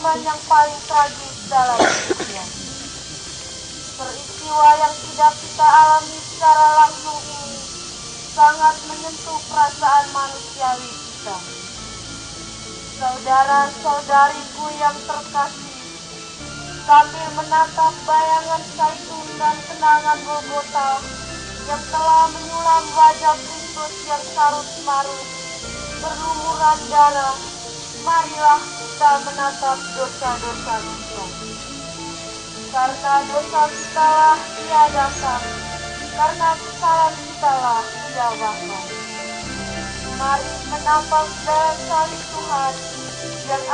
zaman yang paling tragis dalam hidupnya. Peristiwa yang tidak kita alami secara langsung ini sangat menyentuh perasaan manusiawi kita. Saudara-saudariku yang terkasih, sambil menatap bayangan zaitun dan kenangan Golgota yang telah menyulam wajah Kristus yang carut-marut berlumuran darah, marilah kita menatap dosa-dosa kita. Karena dosa kitalah Dia datang, karena kesalahan kitalah Dia bahkan. Mari menambah daya salib Tuhan yang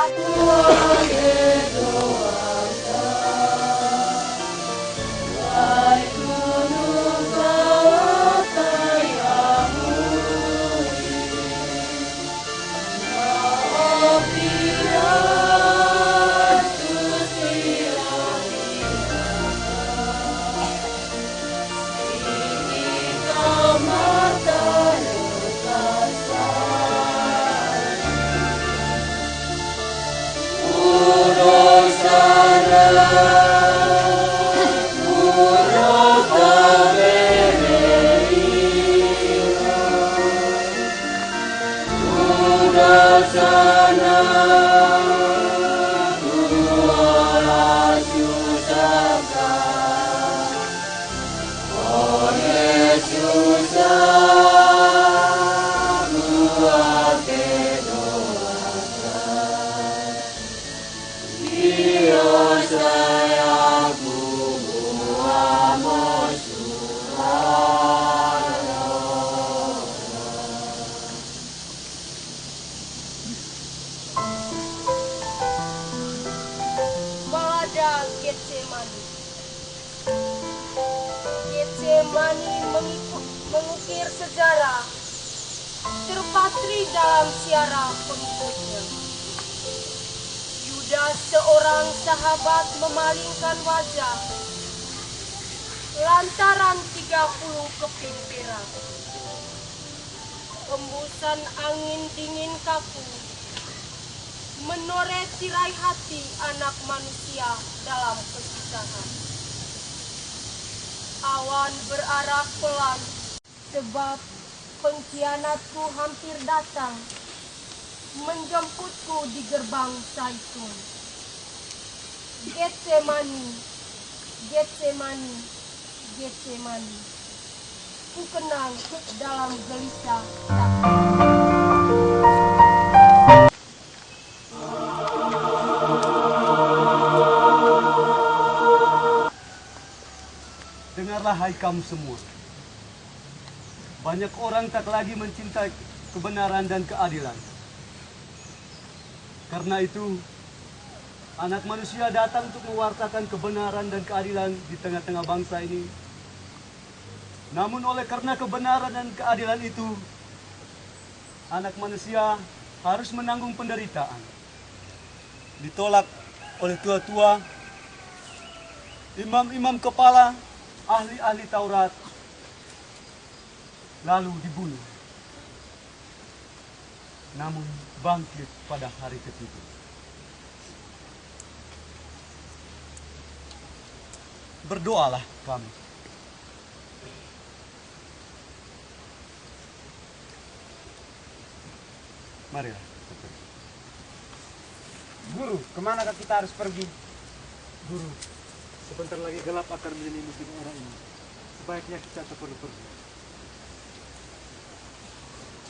Getsemani mengukir sejarah terpatri dalam siara pengikutnya. Yudas, seorang sahabat, memalingkan wajah lantaran 30 keping perak. Hembusan angin dingin kaku menoreh tirai hati anak manusia dalam kesusahan. Awan berarak pelan, sebab pengkhianatku hampir datang, menjemputku di gerbang zaitun. Getsemani, Getsemani, Getsemani, ku kenang dalam gelisah takut. Dengarlah hai kamu semua. Banyak orang tak lagi mencintai kebenaran dan keadilan. Karena itu, Anak Manusia datang untuk mewartakan kebenaran dan keadilan di tengah-tengah bangsa ini. Namun karena kebenaran dan keadilan itu, Anak Manusia harus menanggung penderitaan. Ditolak oleh tua-tua, imam-imam kepala, ahli-ahli Taurat, lalu dibunuh. Namun bangkit pada hari ketiga. Berdoalah kami. Marilah. Guru, kemanakah kita harus pergi? Guru, sebentar lagi gelap akan menyelimuti orang ini. Sebaiknya kita tak perlu pergi.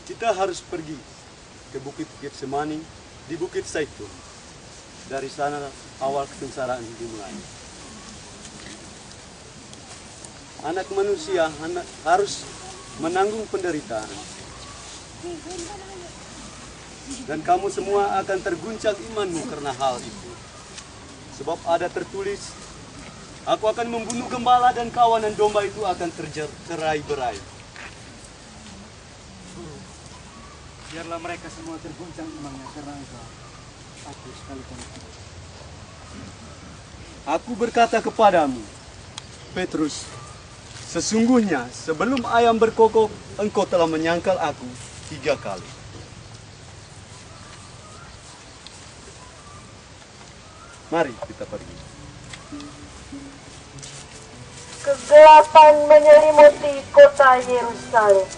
Kita harus pergi ke Bukit Getsemani di Bukit Zaitun. Dari sana awal kesengsaraan dimulai. Anak Manusia harus menanggung penderitaan. Dan kamu semua akan terguncang imanmu karena hal itu. Sebab ada tertulis, aku akan membunuh gembala dan kawanan domba itu akan tercerai-berai. Guru, biarlah mereka semua terguncang imannya karena engkau. Aku sekalipun. Aku berkata kepadamu, Petrus, sesungguhnya sebelum ayam berkokok, engkau telah menyangkal aku 3 kali. Mari kita pergi. Kegelapan menyelimuti kota Yerusalem.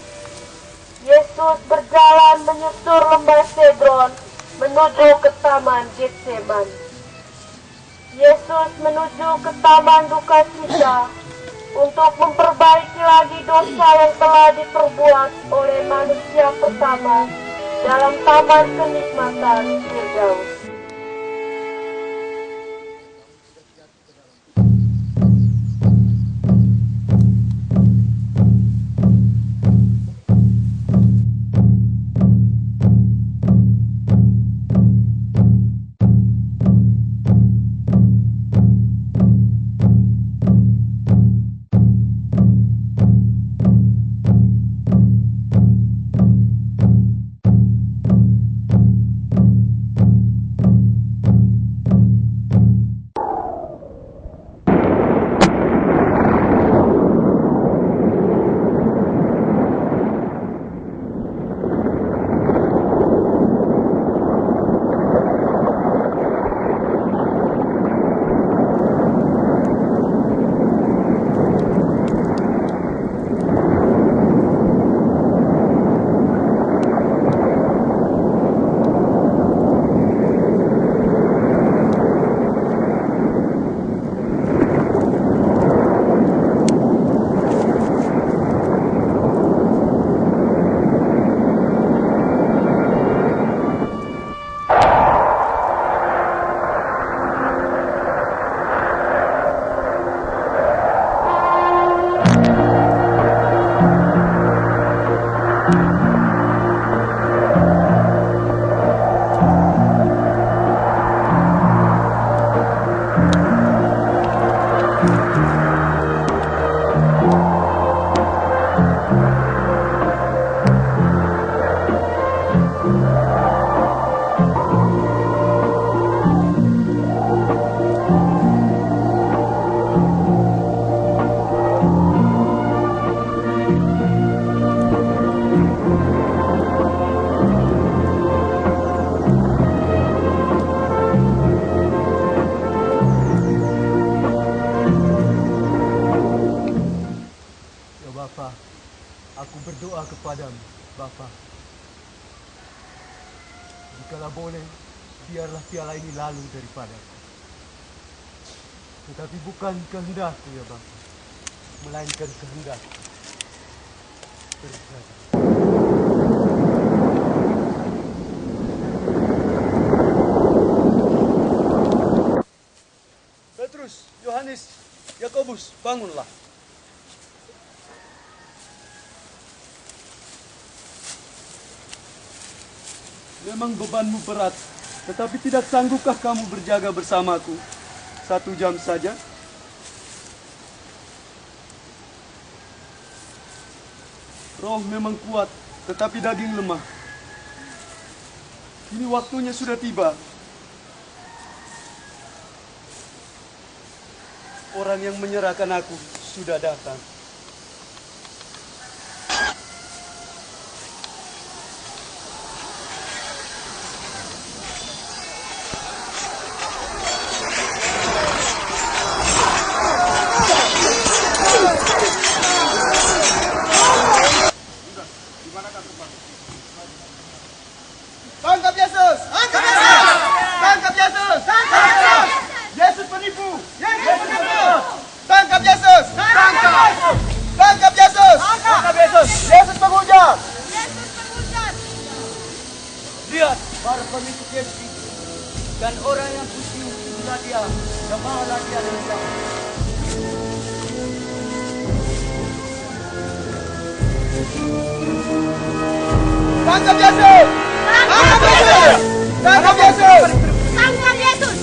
Yesus berjalan menyusur lembah Cedron menuju ke taman Getsemani. Yesus menuju ke taman duka cita untuk memperbaiki lagi dosa yang telah diperbuat oleh manusia pertama dalam taman kenikmatan Firdaus. Bapa, aku berdoa kepadamu, Bapa. Jikalau boleh, biarlah piala ini lalu daripadaku. Tetapi bukan kehendakku ya Bapa, melainkan kehendakmu. Terjadi. Petrus, Yohanes, Yakobus, bangunlah. Memang bebanmu berat, tetapi tidak sanggupkah kamu berjaga bersamaku 1 jam saja? Roh memang kuat, tetapi daging lemah. Kini waktunya sudah tiba. Orang yang menyerahkan aku sudah datang. Tangkap Yesus! Tangkap Yesus! Tangkap Yesus! Tangkap! Yesus penipu! Yesus penipu! Tangkap Yesus! Tangkap! Tangkap Yesus! Tangkap Yesus! Yesus penghujat! Lihat para pengikut Yesus itu, dan orang yang pusing itulah dia, jemaahlah dia dan siapa. Tangkap Yesus! Tangkap Yesus! Tangkap Yesus! Tangkap Yesus!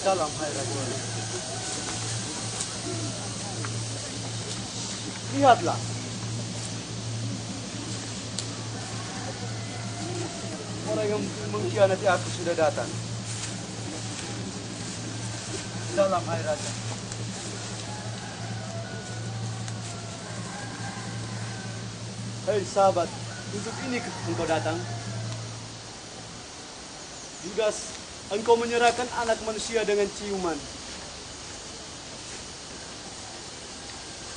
Salam hai Raja. Lihatlah. Orang yang mengkhianati aku sudah datang. Salam hai Raja. Hei sahabat, untuk ini engkau datang? Judas, engkau menyerahkan anak manusia dengan ciuman.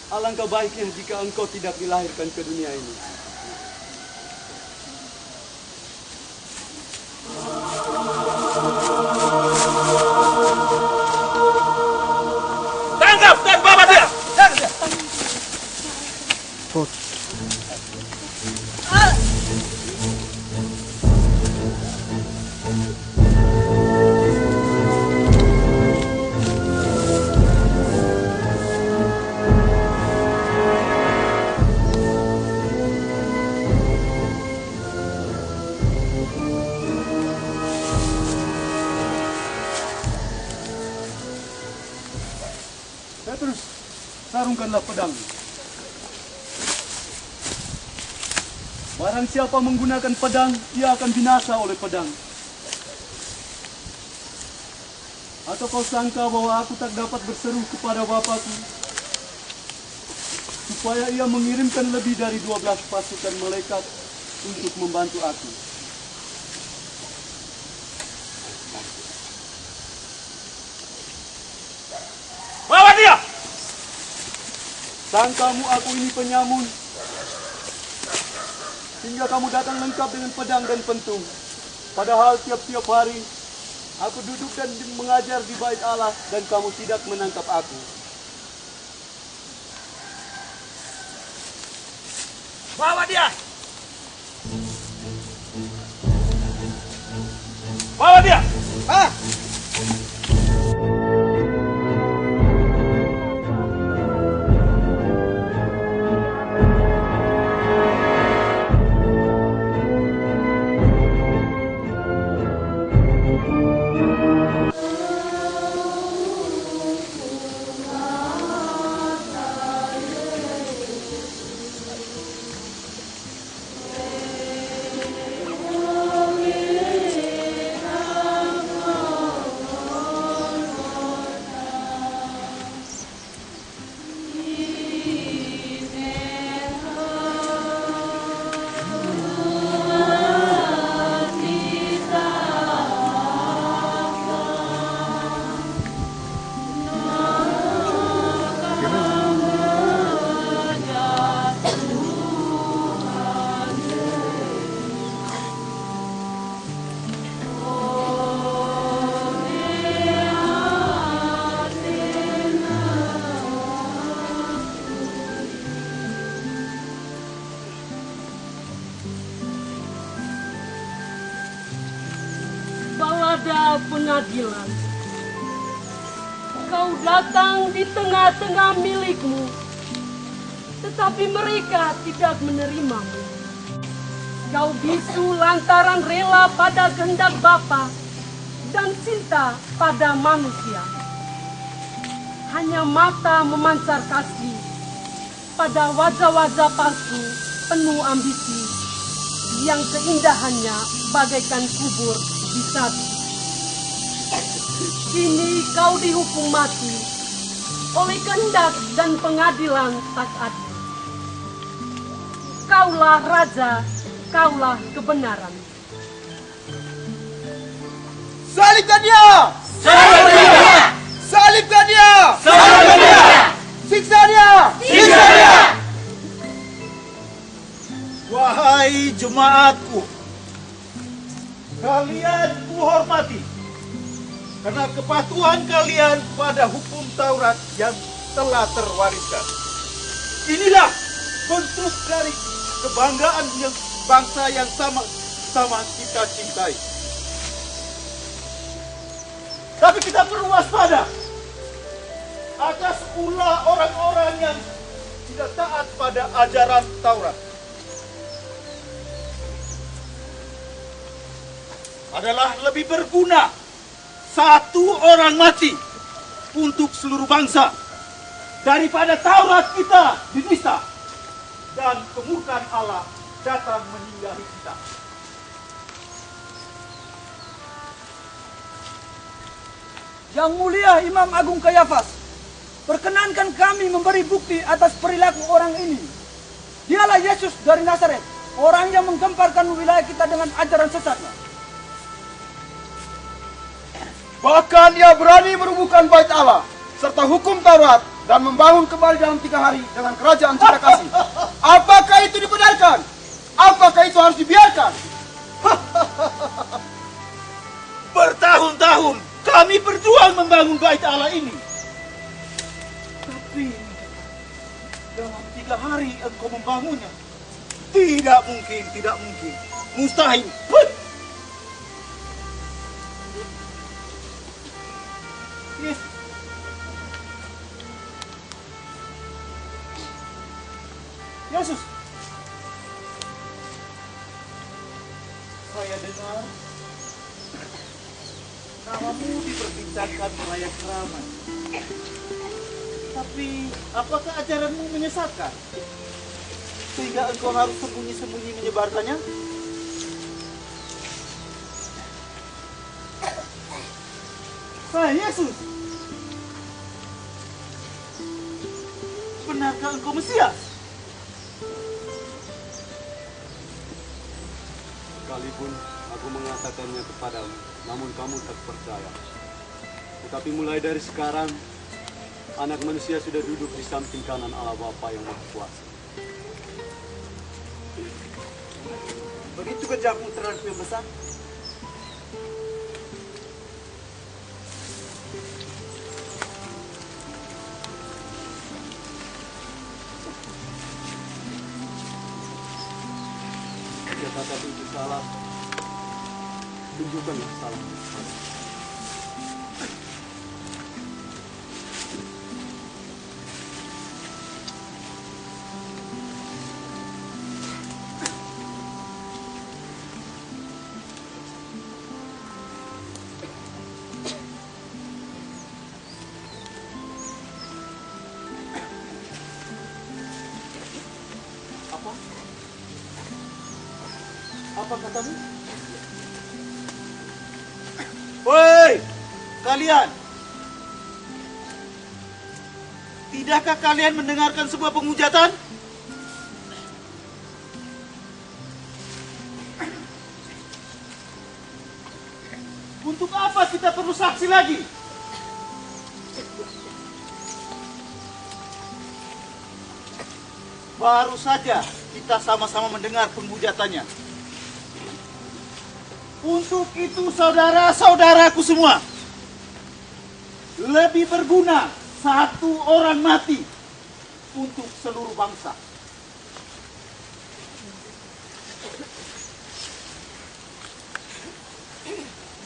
Alangkah baiknya jika engkau tidak dilahirkan ke dunia ini. Tangkap dan bawa dia. Petrus, sarungkanlah pedang. Barang siapa menggunakan pedang, ia akan binasa oleh pedang. Atau kau sangka bahwa aku tak dapat berseru kepada Bapakku, supaya ia mengirimkan lebih dari 12 pasukan malaikat untuk membantu aku? Bawa dia. Sangkamu aku ini penyamun, hingga kamu datang lengkap dengan pedang dan pentung. Padahal tiap-tiap hari aku duduk dan mengajar di bait Allah dan kamu tidak menangkap aku. Bawa dia. Bawa dia. Ah! Balada pengadilan. Kau datang di tengah-tengah milikmu, tetapi mereka tidak menerimamu. Kau bisu lantaran rela pada kehendak Bapa dan cinta pada manusia. Hanya mata memancar kasih pada wajah-wajah palsu penuh ambisi yang keindahannya bagaikan kubur di sapi. Kini kau dihukum mati oleh kehendak dan pengadilan tak adil. Kaulah raja, kaulah kebenaran. Salibkan dia! Salibkan dia. Salibkan dia! Salibkan dia. Siksa dia! Siksa dia. Wahai jemaatku, kalian kuhormati karena kepatuhan kalian pada hukum Taurat yang telah terwariskan. Inilah bentuk dari kebanggaan yang bangsa yang sama-sama kita cintai. Tapi kita perlu waspada atas ulah orang-orang yang tidak taat pada ajaran Taurat. Adalah lebih berguna satu orang mati untuk seluruh bangsa daripada Taurat kita dinista dan kemurkaan Allah datang meninggali kita. Yang mulia Imam Agung Kayafas, perkenankan kami memberi bukti atas perilaku orang ini. Dialah Yesus dari Nazaret, orang yang menggemparkan wilayah kita dengan ajaran sesatnya. Bahkan ia berani merubuhkan bait Allah serta hukum Taurat dan membangun kembali dalam 3 hari dengan kerajaan cinta kasih. Apakah itu dibenarkan? Apakah itu harus dibiarkan? Bertahun-tahun kami berjuang membangun bait Allah ini. Tapi dalam 3 hari engkau membangunnya. Tidak mungkin, tidak mungkin. Mustahil. Yes. Yesus. Saya dengar namamu diperbincangkan layak ramai. Tapi apakah ajaranmu menyesatkan? Sehingga engkau harus sembunyi-sembunyi menyebarkannya? Hai Yesus, benarkah engkau Mesias? Sekalipun aku mengatakannya kepadamu, namun kamu tak percaya. Tetapi mulai dari sekarang, Anak Manusia sudah duduk di samping kanan Allah Bapa yang Maha Kuasa. Begitu kejammu terhadap yang besar? Jika kata itu salah, tunjukkanlah salah. Apa katamu? Woi, kalian! Tidakkah kalian mendengarkan sebuah penghujatan? Untuk apa kita perlu saksi lagi? Baru saja kita sama-sama mendengar penghujatannya. Untuk itu saudara-saudaraku semua, lebih berguna 1 orang mati untuk seluruh bangsa.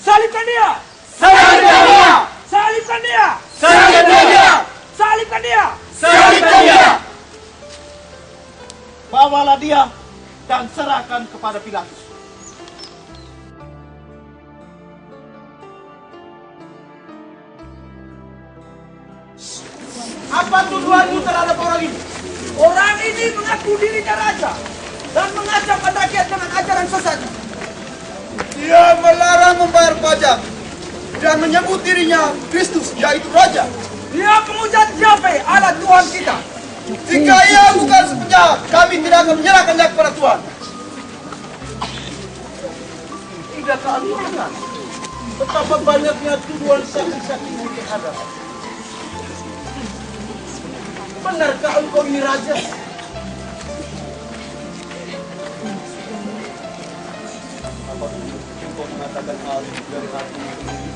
Salibkan dia! Salibkan dia! Salibkan dia! Salibkan dia! Salibkan dia! Salibkan dia! Bawalah dia dan serahkan kepada Pilatus. Apa tuduhanmu terhadap orang ini? Orang ini mengaku dirinya raja dan mengacak rakyat dengan ajaran sesatnya. Dia melarang membayar pajak dan menyebut dirinya Kristus, yaitu Raja. Dia penghujat Yahweh, Allah Tuhan kita. Jika ia bukan sepenjahat, kami tidak akan menyerahkannya kepada Tuhan. Tidakkah engkau dengar betapa banyaknya tuduhan saksi-saksi yang ada? Benarkah engkau ini raja? Apa engkau mengatakan hal itu dari hatimu sendiri?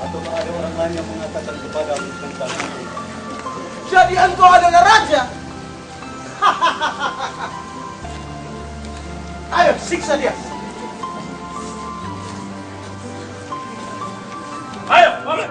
Atau ada orang lain yang mengatakan kepadamu tentang itu? Jadi engkau adalah raja? Ayo, siksa dia. Ayo, bawa.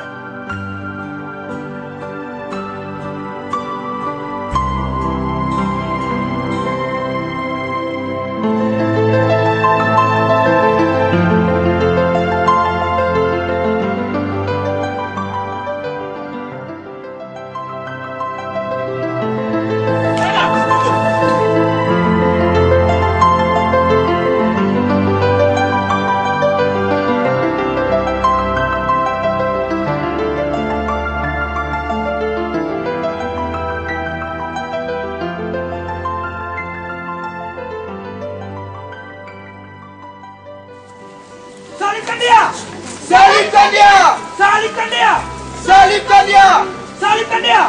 Salibkan dia! Salibkan dia! Salibkan dia! Salibkan dia!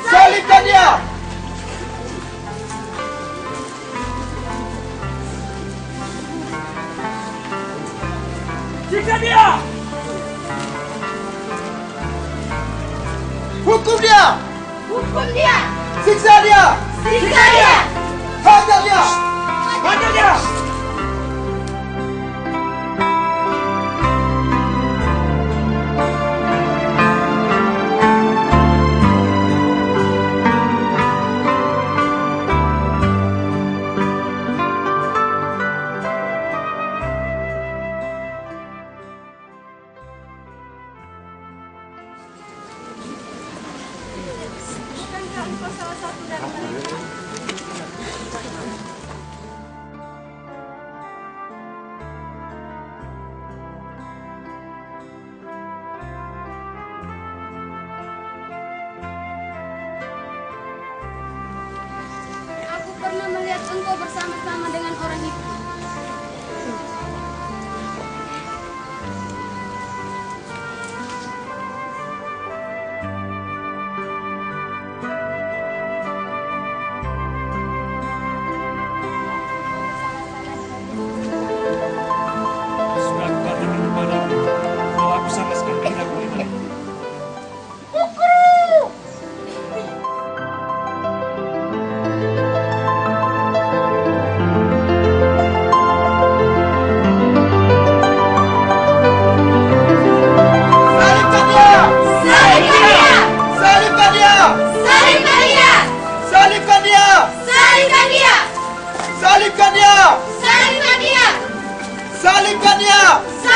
Salibkan dia! Siksa dia! Hukum dia! Hukum dia! Siksa dia! Siksa dia! Hajar dia! Hajar dia! Aku pernah melihat engkau bersama-sama dengan orang itu. Sudah aku katakan kepadamu bahwa aku sama sekali tidak boleh melihat. Salibkan dia! Salibkan dia! Salibkan dia! Salibkan dia! Salibkan dia! Salibkan dia! Salibkan dia! Salibkan dia! Salibkan dia!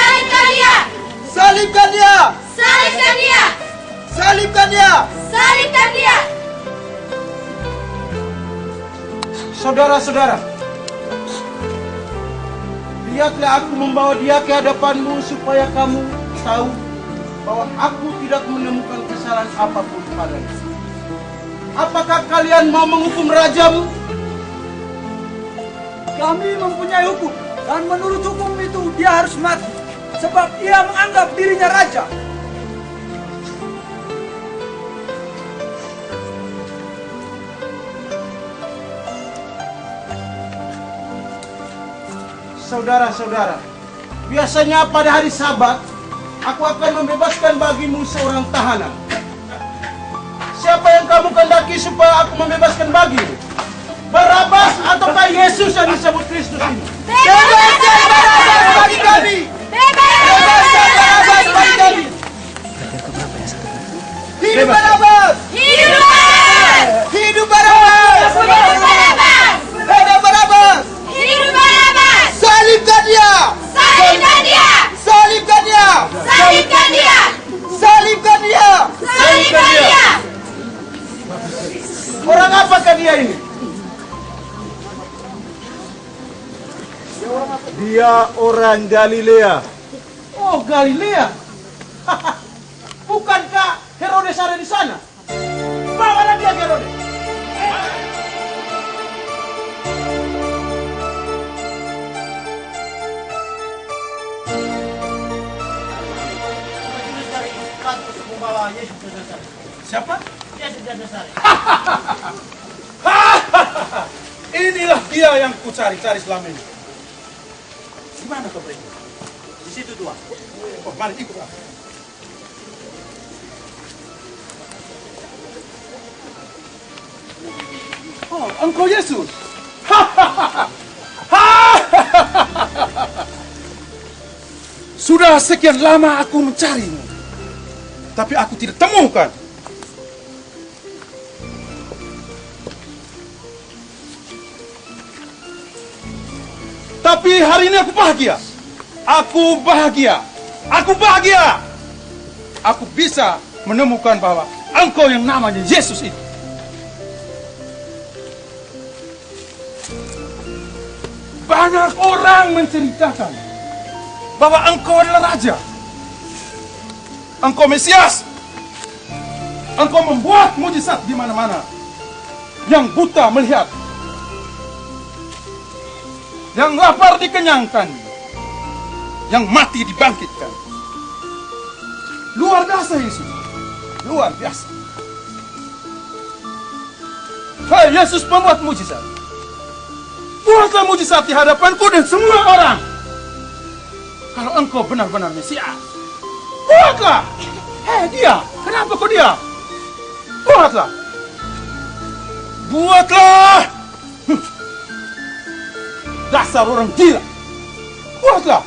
Salibkan dia! Salibkan dia! Salibkan dia! Salibkan dia! Salibkan dia! Saudara-saudara, lihatlah aku membawa dia ke hadapanmu supaya kamu tahu bahwa aku tidak menemukan kesalahan apapun padanya. Apakah kalian mau menghukum rajamu? Kami mempunyai hukum, dan menurut hukum itu dia harus mati, sebab ia menganggap dirinya raja. Saudara-saudara, biasanya pada hari Sabat, aku akan membebaskan bagimu seorang tahanan. Siapa yang kamu kehendaki supaya aku membebaskan bagimu? Barabas ataukah Yesus yang disebut Kristus ini? Bebaskan Barabas bagi kami! Bebaskan Barabas bagi kami! Hidup Barabas! Hidup Barabas! Hidup Barabas! Hidup Barabas! Hidup Barabas! Hidup Barabas! Salibkan dia! Salibkan dia! Salibkan dia! Salibkan dia! Salibkan dia! Salibkan dia! Orang apakah dia ini? Dia orang Galilea. Oh, Galilea. Bukankah Herodes ada di sana? Bawalah dia ke Herodes. Siapa? Inilah dia yang ku cari-cari selama ini. Di mana kau pergi? Di situ Tuhan. Oh, mari ikutlah. Oh, engkau Yesus. Sudah sekian lama aku mencarimu, tapi aku tidak temukan. Tapi hari ini aku bahagia. Aku bahagia. Aku bahagia. Aku bisa menemukan bahwa engkau yang namanya Yesus itu. Banyak orang menceritakan bahwa engkau adalah Raja. Engkau Mesias. Engkau membuat mujizat di mana-mana. Yang buta melihat. Yang lapar dikenyangkan, yang mati dibangkitkan. kuasa Yesus luar biasa. Hai Yesus pembuat mujizat, buatlah mujizat di hadapanku dan semua orang. Kalau engkau benar-benar Mesias, buatlah. Hei dia, kenapa kau diam? Buatlah. Buatlah. Dasar orang gila. Buatlah.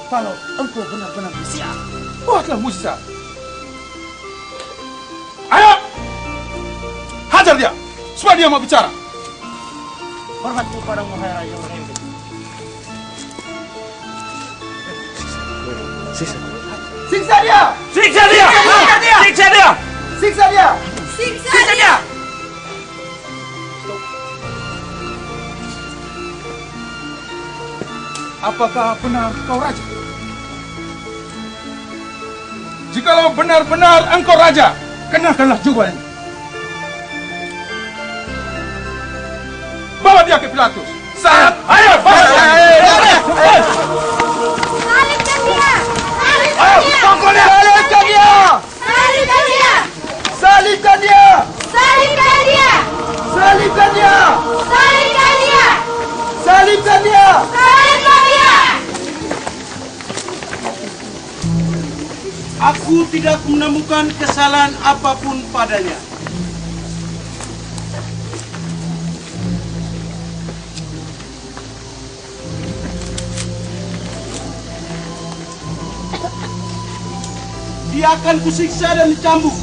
Kalau engkau benar-benar Mesias, buatlah mujizat. Ayo, hajar dia, supaya dia mau bicara. Hormat kepadamu, hai Raja orang ini. Siksa dia! Siksa dia! Siksa dia! Siksa dia! Siksa dia! Apakah benar kau raja? Jikalau benar-benar engkau raja, kenakanlah jubah ini. Bawa dia ke Pilatus. Ayo, bawa dia! Salibkan dia! Ayo, tangkap dia! Salibkan dia! Salibkan dia! Salibkan dia! Salibkan dia! Salibkan dia! Salibkan dia! Salibkan dia! Salibkan dia! Aku tidak menemukan kesalahan apapun padanya. Dia akan kusiksa dan dicambuk,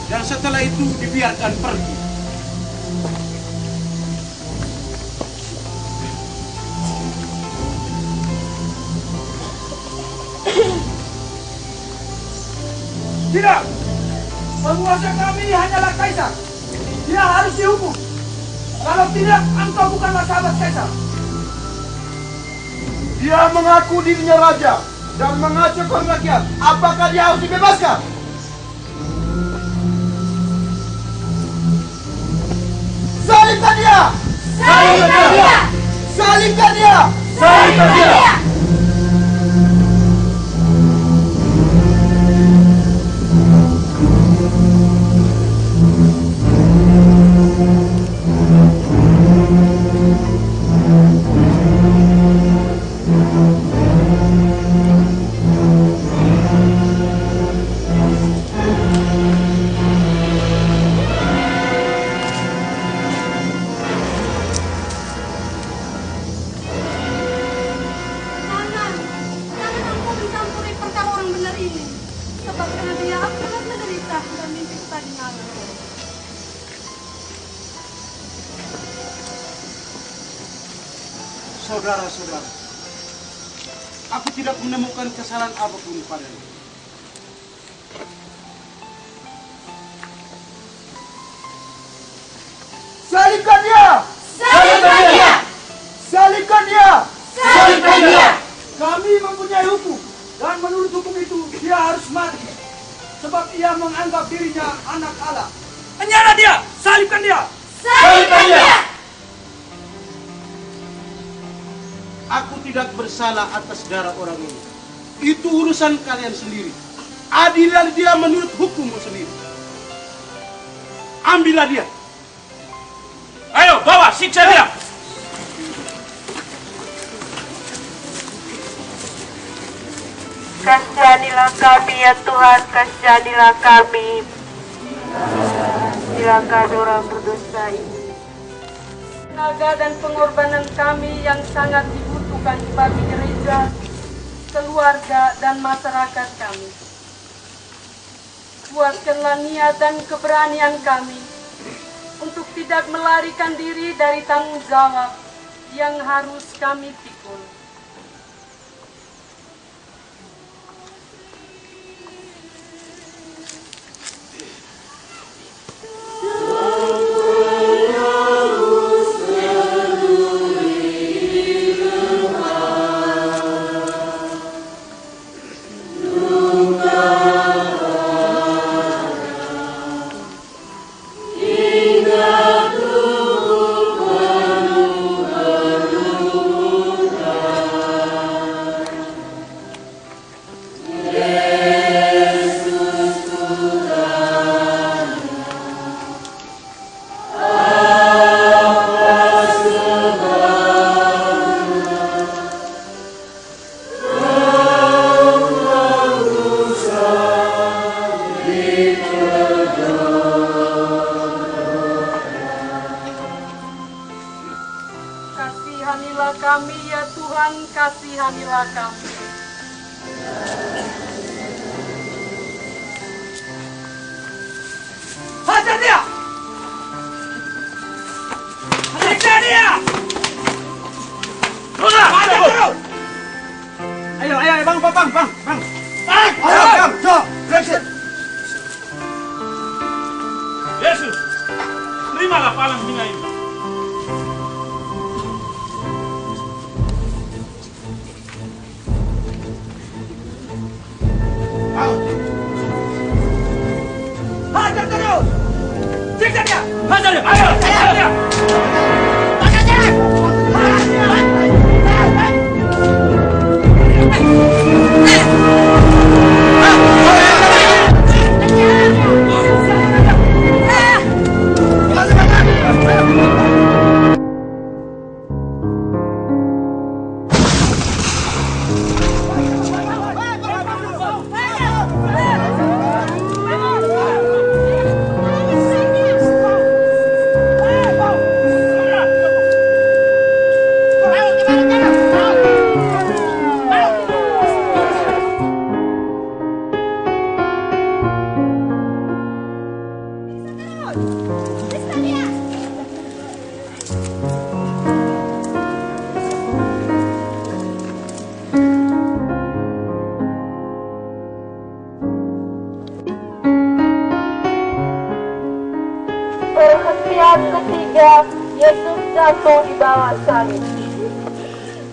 dan setelah itu dibiarkan pergi. Tidak! Penguasa kami hanyalah Kaisar. Dia harus dihukum. Kalau tidak, engkau bukanlah sahabat Kaisar. Dia mengaku dirinya raja dan mengacaukan rakyat. Apakah dia harus dibebaskan? Salibkan dia! Salibkan dia! Salibkan dia! Salibkan dia! Jangan engkau mencampuri perkara orang benar ini. Sebab karena dia aku sangat menderita dan mimpiku tadi malam. Saudara-saudara, aku tidak menemukan kesalahan apapun padanya. Salibkan dia! Salibkan dia! Salibkan dia! Salibkan dia! Kami mempunyai hukum, dan menurut hukum itu dia harus mati. Sebab ia menganggap dirinya anak Allah. Penjara dia! Salibkan dia! Salibkan dia! Aku tidak bersalah atas darah orang ini. Itu urusan kalian sendiri. Adilah dia menurut hukummu sendiri. Ambillah dia. Ayo, bawa, siksa dia! Kasihanilah kami ya Tuhan, kasihanilah kami. Bila kami orang berdosa ini. Tenaga dan pengorbanan kami yang sangat dibutuhkan bagi gereja, keluarga, dan masyarakat kami. Kuatkanlah niat dan keberanian kami untuk tidak melarikan diri dari tanggung jawab yang harus kami pikul. Ingat kasihanilah kami. Hajar dia! Siksa dia! Hajar terus! Ayo, bang. Ayo, Brengsek. Yesus, terimalah palang pindah ini. hajar terus! Siksa dia! Hajar dia! Ayo, hajar dia! Perhentian ketiga, Yesus jatuh di bawah salib.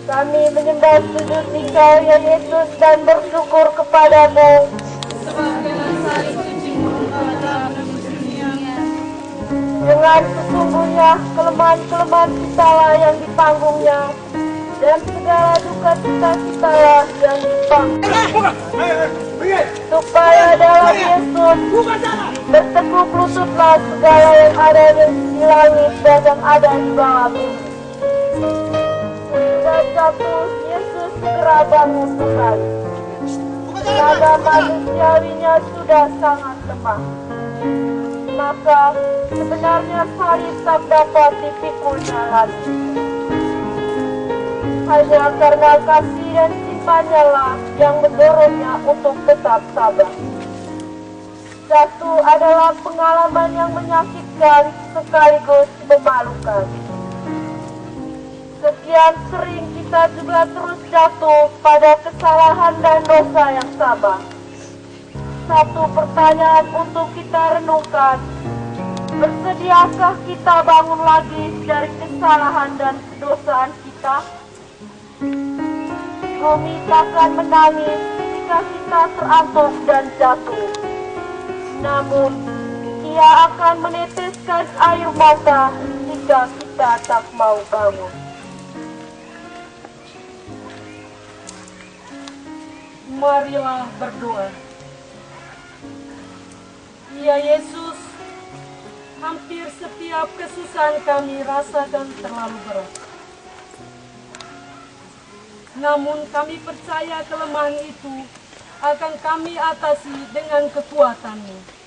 Kami menyembah sujud Engkau ya Yesus dan bersyukur kepadamu. Dengan sesungguhnya kelemahan-kelemahan kita lah yang ditanggungnya, dan segala duka kita lah yang ditanggung. Supaya dalam Yesus bertekuk lututlah segala yang ada di langit dan yang ada di bawah bumi. Sudah jatuh, Yesus segera bangun kembali. Tenaga manusiawinya sudah sangat lemah. Maka sebenarnya salib tak dapat dipikulnya lagi. Hanya karena kasih dan simpannya lah yang mendorongnya untuk tetap sabar. Jatuh adalah pengalaman yang menyakitkan sekaligus memalukan. Sekian sering kita juga terus jatuh pada kesalahan dan dosa yang sama. Satu pertanyaan untuk kita renungkan. Bersediakah kita bangun lagi dari kesalahan dan kedosaan kita? Bumi takkan menangis jika kita terantuk dan jatuh. Namun, ia akan meneteskan air mata jika kita tak mau bangun. Marilah berdoa. Ya Yesus, hampir setiap kesusahan kami rasakan terlalu berat. Namun kami percaya kelemahan itu akan kami atasi dengan kekuatan-Mu.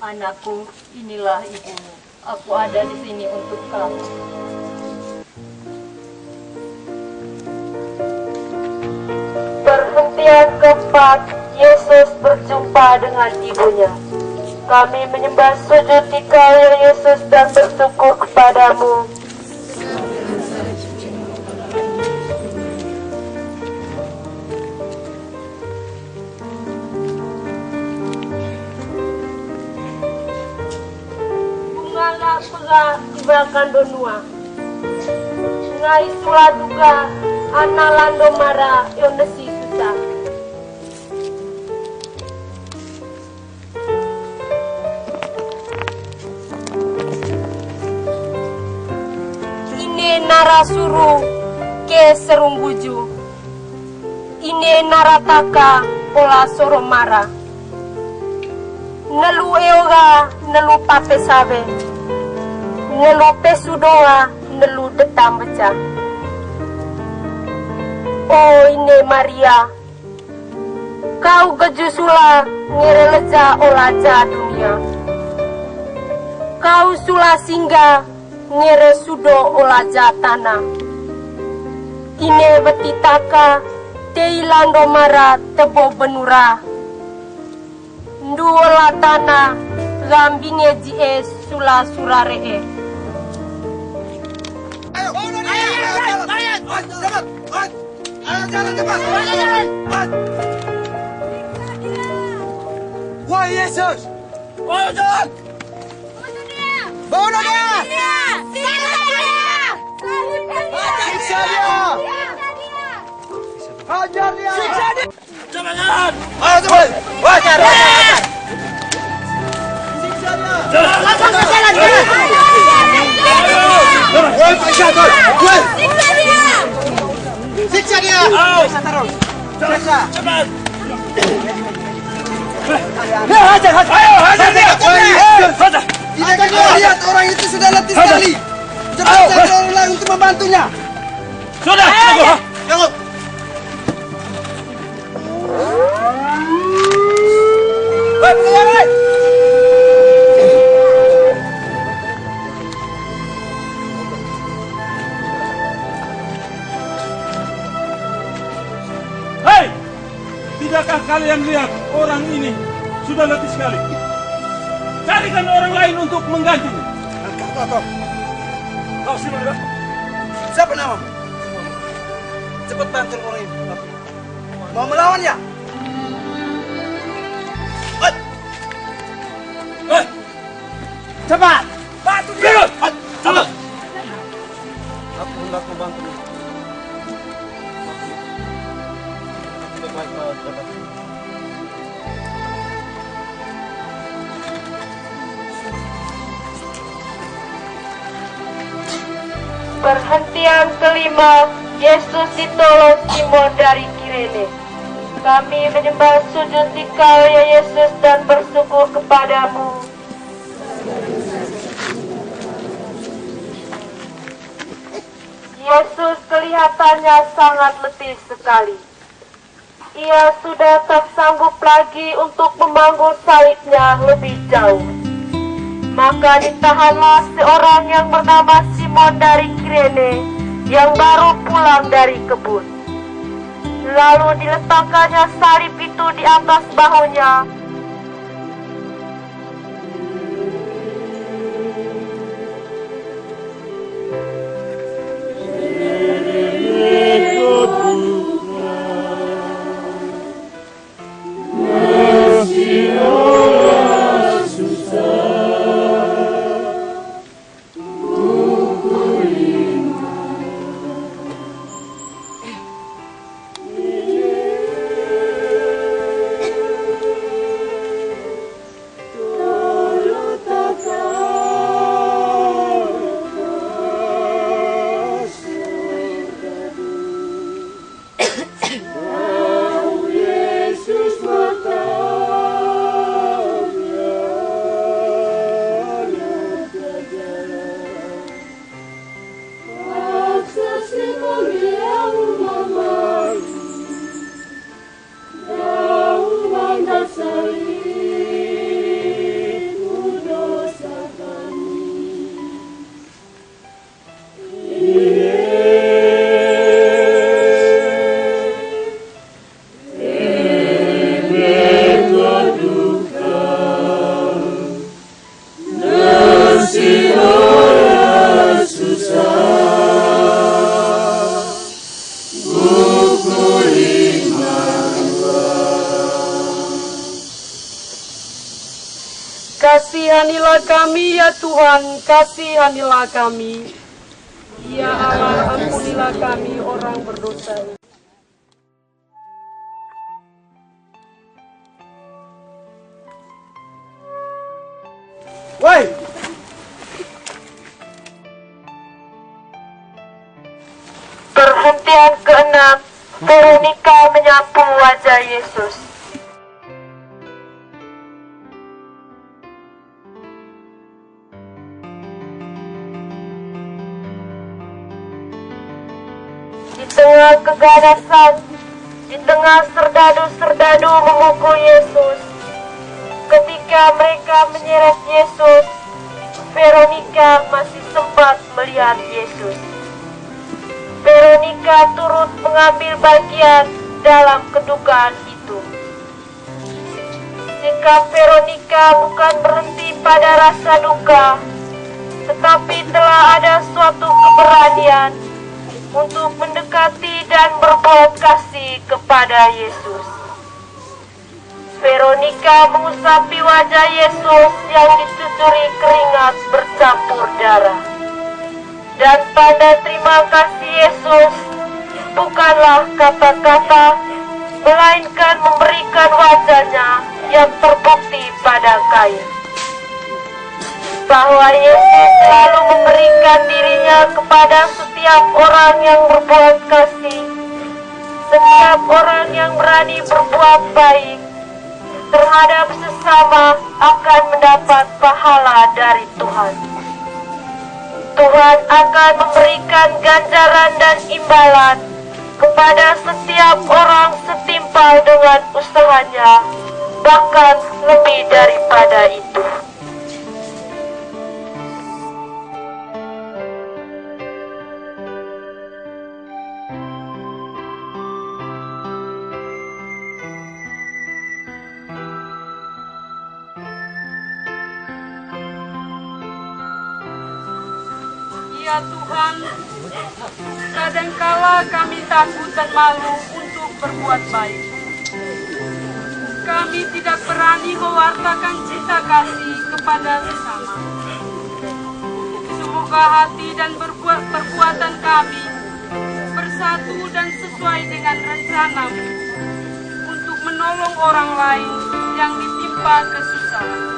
Anakku, inilah ibumu. Aku ada di sini untuk kamu. Perhentian keempat, Yesus berjumpa dengan ibunya. Kami menyembah sujud di Kau ya Yesus dan bersyukur kepadamu. Bunga tibakan donua. Ngai sula duga analando mara yonesi susah. Ine narasuru ke serungguju. Ine narataka pola soromara. Nelu eoga nelu pape sabe. Nelu pesudoa nelu detam beca. Oh ine Maria, kau gejusula ngereleja olaja dunia. Kau sula singa ngere sudo olaja tanah. Ine betitaka teilando mara tebo benura. Nduola tanah gambinge jie sula suraree. Wah Yesus! Bunuh dia! Bunuh dia! Siksa dia! Hajar dia! Siksa dia! Jangan! Ayo cepat! Wajar! Siksa dia! Langsung ke jalan! Woi, siksa dia! Woi! Siksa dia! Siksa dia! Siksa terus! Siksa! Cepat! Hajar! Ayo, hajar dia! Hajar! Tidak kau lihat orang itu sudah letih sekali. Cepat cari orang lain untuk membantunya. Sudah! Tunggu! Hei! Tidakkah kalian lihat orang ini sudah letih sekali? Carikan orang lain untuk menggantinya. Kau siapa? Siapa namamu? Cepat bantu orang ini. Mau melawan ya? Cepat! Bantu dia! Cepat! Aku hendak membantumu. Aku baik banget, Bapak. Perhentian kelima, Yesus ditolong Simon dari Kirene. Kami menyembah sujud di Kau ya Yesus dan bersyukur kepadamu. Yesus kelihatannya sangat letih sekali. Ia sudah tak sanggup lagi untuk memanggul salibnya lebih jauh. Maka ditahanlah seorang yang bernama Simon dari Kirene yang baru pulang dari kebun. Lalu diletakkannya salib itu di atas bahunya. Kasihanilah kami ya Tuhan, kasihanilah kami. Ya Allah, ampunilah kami orang berdosa. Woi! Perhentian ke-6, Veronica menyapu wajah Yesus. Di tengah keganasan, di tengah serdadu-serdadu memukul Yesus, ketika mereka menyeret Yesus, Veronica masih sempat melihat Yesus. Veronica turut mengambil bagian dalam kedukaan itu. Sikap Veronica bukan berhenti pada rasa duka, tetapi telah ada suatu keberanian untuk mendekati dan berbuat kasih kepada Yesus. Veronica mengusapi wajah Yesus yang dicucuri keringat bercampur darah. Dan tanda terima kasih Yesus bukanlah kata-kata, melainkan memberikan wajahnya yang terbukti pada kain. Bahwa Yesus selalu memberikan dirinya kepada setiap orang yang berbuat kasih, setiap orang yang berani berbuat baik terhadap sesama akan mendapat pahala dari Tuhan. Tuhan akan memberikan ganjaran dan imbalan kepada setiap orang setimpal dengan usahanya, bahkan lebih daripada itu. Ya Tuhan, kadangkala kami takut dan malu untuk berbuat baik. Kami tidak berani mewartakan cinta kasih kepada sesama. Semoga hati dan perbuatan kami bersatu dan sesuai dengan rencana-Mu untuk menolong orang lain yang ditimpa kesusahan.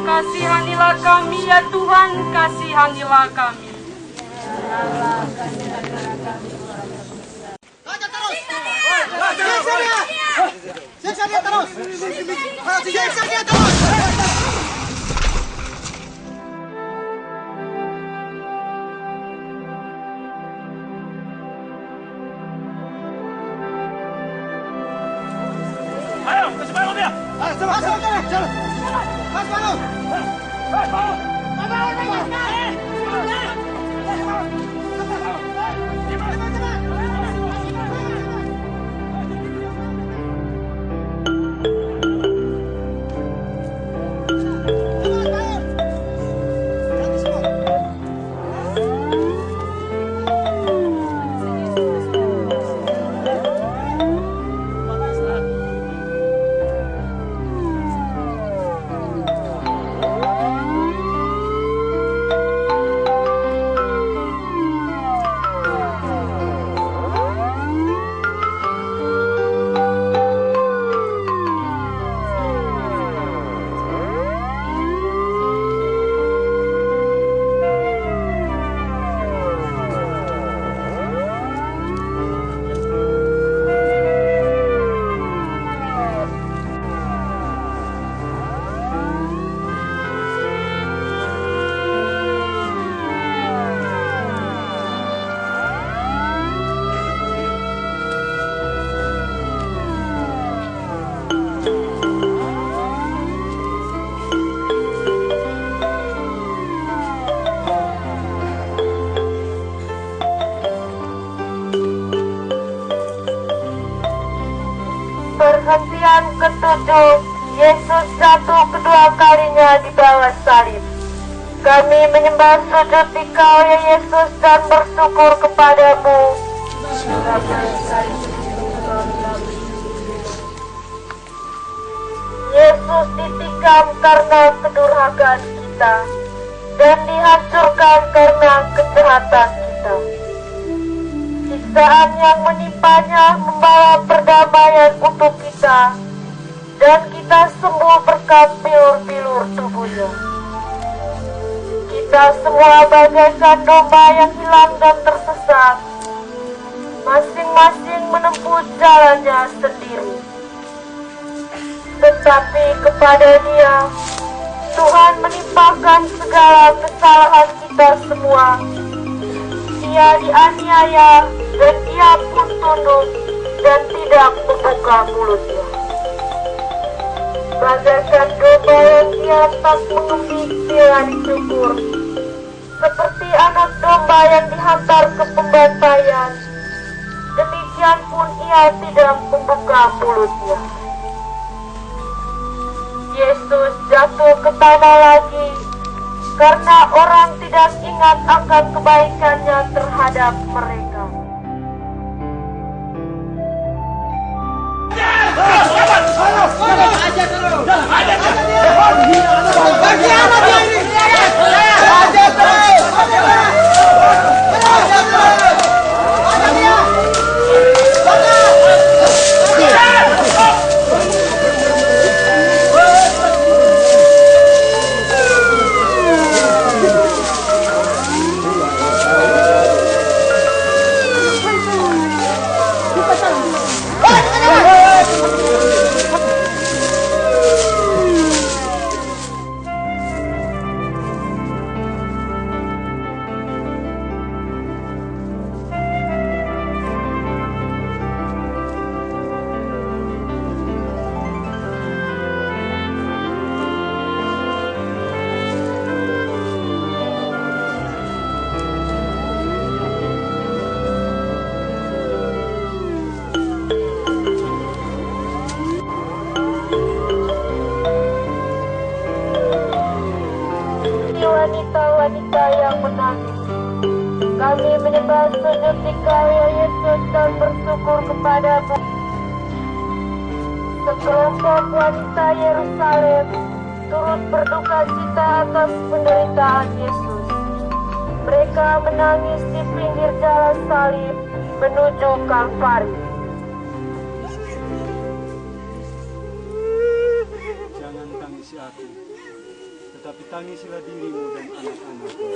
Kasihanilah kami ya Tuhan, kasihanilah kami. Lanjut terus! Siksa dia terus! Siksa dia terus! Ayo, kasih bangun dia! Masuk, jalan! Mas bangun! Perhentian ketujuh, Yesus jatuh kedua kalinya di bawah salib. Kami menyembah sujud di Kau ya Yesus dan bersyukur kepadamu. Yesus ditikam karena kedurhakaan kita dan dihancurkan karena kejahatan kita. Siksaan yang menimpanya membawa perdamaian untuk kita, dan kita sembuh berkat bilur-bilur tubuhnya. Kita semua bagaikan domba yang hilang dan tersesat, masing-masing menempuh jalannya sendiri. Tetapi kepada Dia, Tuhan menimpakan segala kesalahan kita semua. Dia dianiaya dan Ia pun tunduk dan tidak membuka mulutnya. Bagaikan domba yang Ia tak mengemik bila dicukur, seperti anak domba yang dihantar ke pembantaian, demikian pun Ia tidak membuka mulutnya. Yesus jatuh ke tanah lagi karena orang tidak ingat akan kebaikannya terhadap mereka. Wanita-wanita yang menangis, kami menyembah sujud di Kau ya Yesus dan bersyukur kepadamu. Sekelompok wanita Yerusalem turut berduka cita atas penderitaan Yesus. Mereka menangis di pinggir jalan salib menuju Kalvari. Jangan tangisi aku, tetapi tangisilah dirimu dan anak-anakmu.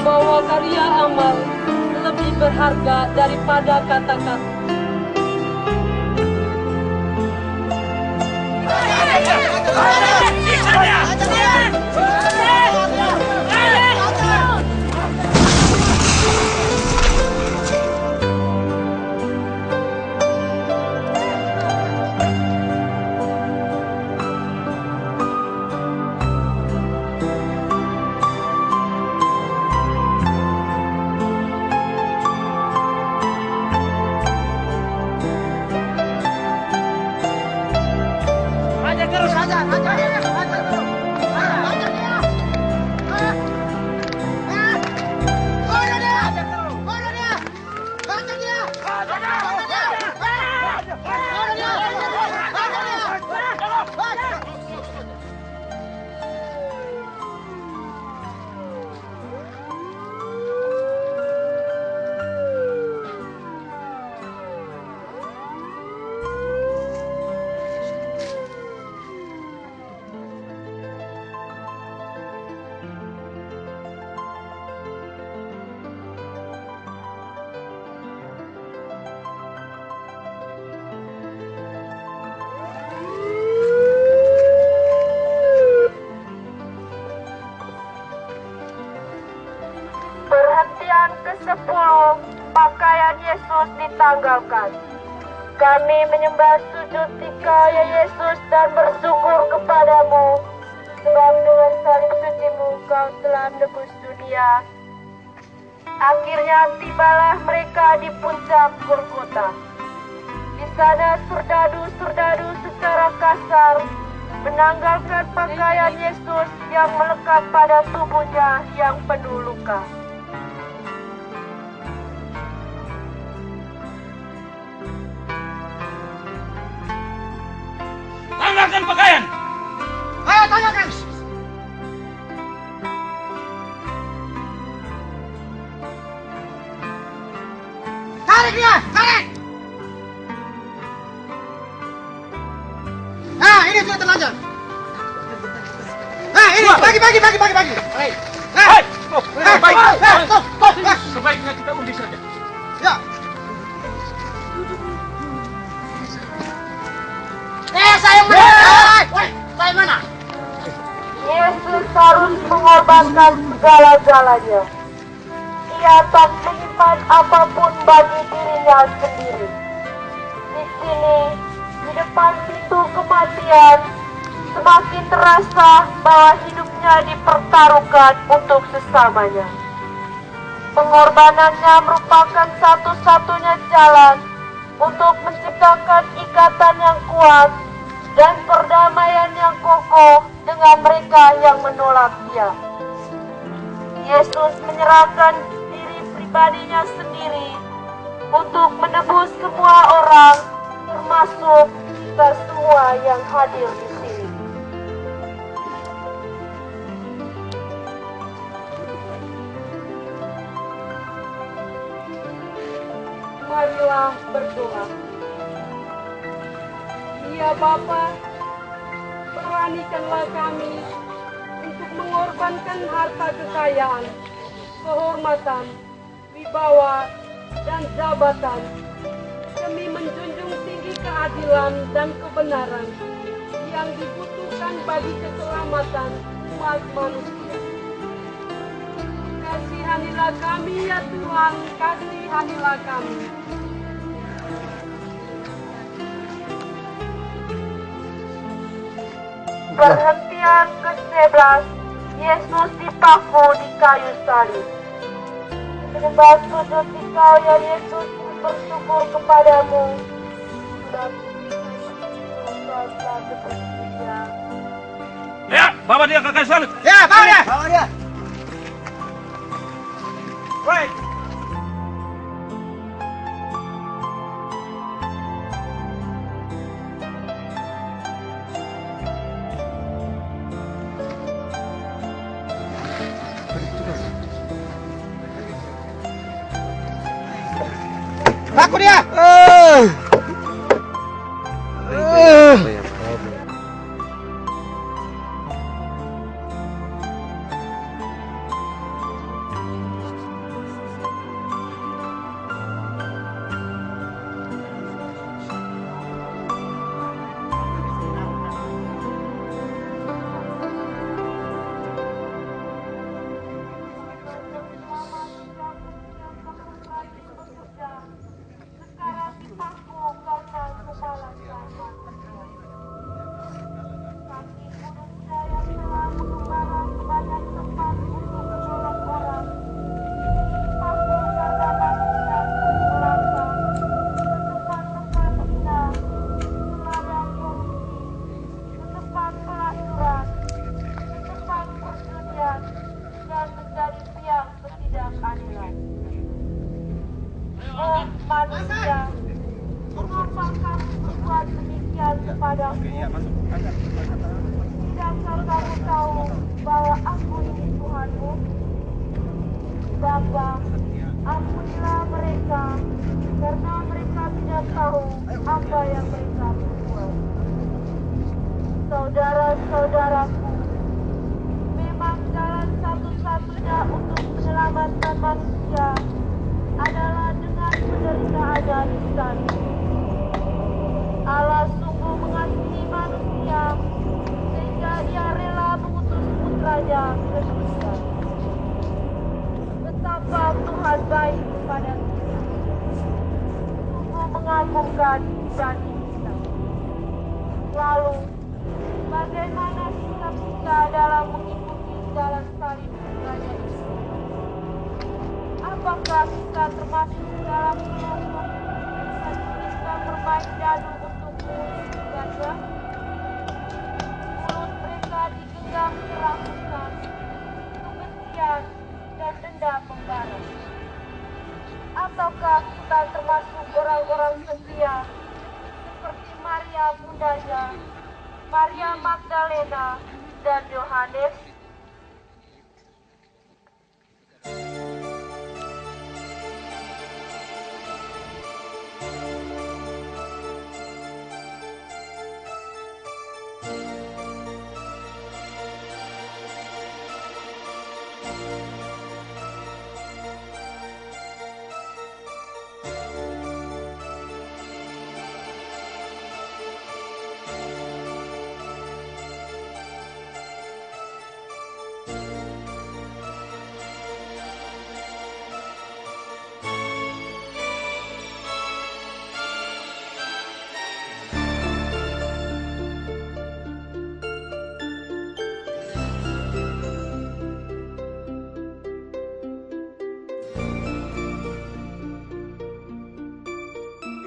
bahwa karya amal lebih berharga daripada kata-kata. ke-10, pakaian Yesus ditanggalkan. Kami menyembah sujud Engkau ya Yesus dan bersyukur kepadamu, sebab dengan salib suci-Mu Kau telah menebus dunia. Akhirnya tibalah mereka di puncak Golgota. Di sana serdadu-serdadu secara kasar menanggalkan pakaian Yesus yang melekat pada tubuhnya yang penuh luka. Tanggalkan pakaian! Ayo tanggalkan! Tarik dia! Tarik! Nah, ini sudah terlanjur. Nah, ini bagi. Baik. Baik. Sebaiknya kita undi saja. Ya. Saya mana? Yesus harus mengorbankan segala-galanya. Ia tak menyimpan apapun bagi dirinya sendiri. Di sini, di depan pintu kematian, semakin terasa bahwa hidupnya dipertaruhkan untuk sesamanya. Pengorbanannya merupakan satu-satunya jalan untuk menciptakan ikatan yang kuat dan perdamaian yang kokoh dengan mereka yang menolak Dia. Yesus menyerahkan diri pribadinya sendiri untuk menebus semua orang, termasuk kita semua yang hadir di sini. Marilah berdoa. Ya Bapa, beranikanlah kami untuk mengorbankan harta kekayaan, kehormatan, wibawa, dan jabatan demi menjunjung tinggi keadilan dan kebenaran yang dibutuhkan bagi keselamatan umat manusia. Kasihanilah kami ya Tuhan, kasihanilah kami. Perhentian ke-11, Yesus dipaku di kayu salib. Menyembah sujud Engkau ya Yesus, bersyukur kepadamu. Ya, bawa dia ke kayu salib. Ya, bawa dia. Baik. Paku dia. kepadaku. Tidakkah kamu tahu bahwa aku ini Tuhanmu? Bapa, ampunilah mereka, karena mereka tidak tahu apa yang mereka perbuat. Saudara-saudaraku, memang jalan satu-satunya untuk menyelamatkan manusia adalah dengan penderitaannya di salib. Allah sungguh mengasihi manusia sehingga Ia rela mengutus putranya ke dunia. Betapa Tuhan baik kepada kita, sungguh mengagumkan dibanding kita. Lalu, bagaimana sikap kita dalam mengikuti jalan salib putranya itu? Apakah kita termasuk dalam kelompok yang bisa bermain dadu untuk mewujudkannya? Mulut mereka digenggam kerakusan, kebencian, dan dendam membara. Ataukah kita termasuk orang-orang setia seperti Maria bundanya, Maria Magdalena, dan Yohanes?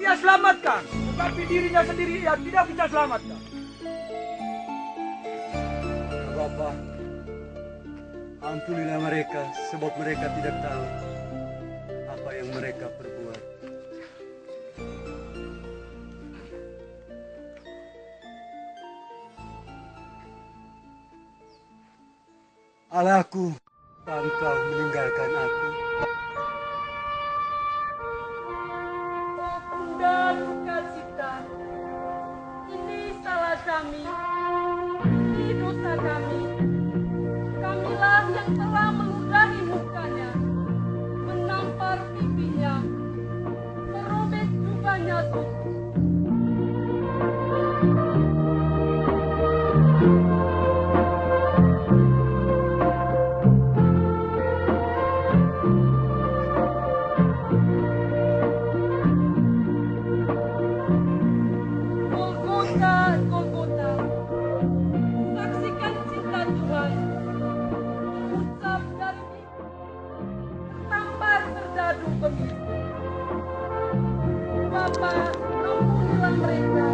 Ia selamatkan, tetapi dirinya sendiri ia tidak bisa selamatkan. Bapa, ampunilah mereka sebab mereka tidak tahu apa yang mereka perbuat. Allahku, Engkau meninggalkan aku. Oh Bunda duka cita, ini salah kami, ini dosa kami. Kamilah yang telah meludahi mukanya, menampar pipinya, merobek jubahnya tutup. Golgota, saksikan cinta Tuhan, ucap dari bibir, tampar berdadu begitu. Bapa, ampunilah mereka.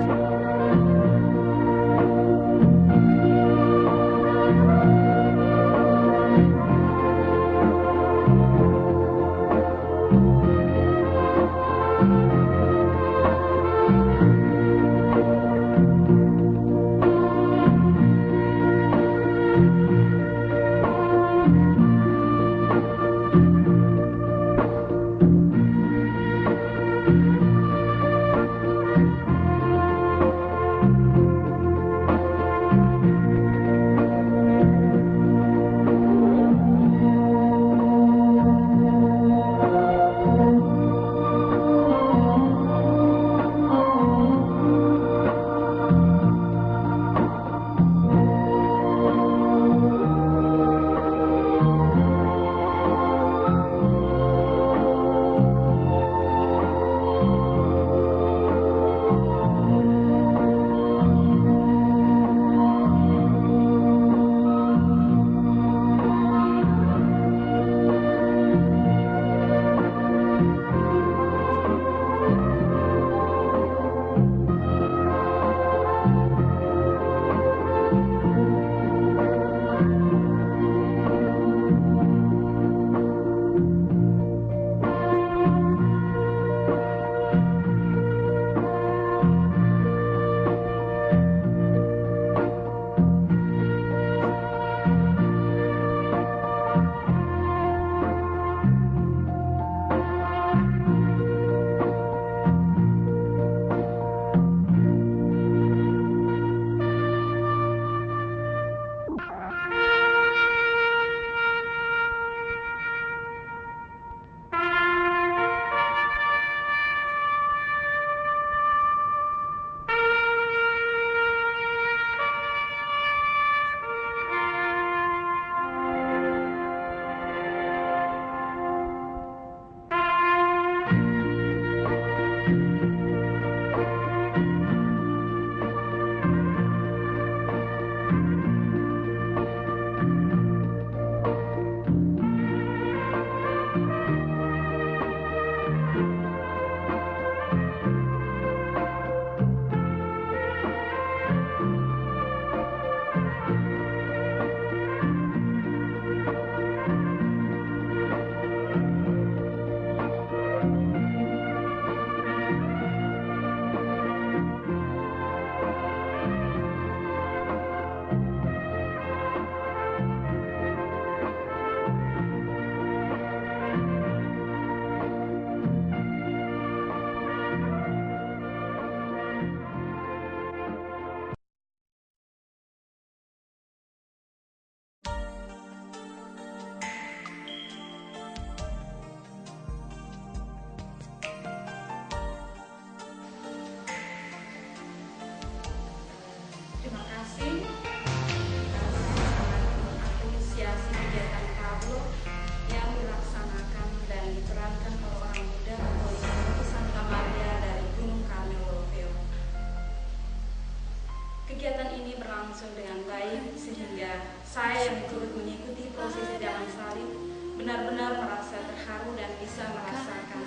kegiatan ini berlangsung dengan baik sehingga saya yang turut mengikuti prosesi jalan salib benar-benar merasa terharu dan bisa merasakan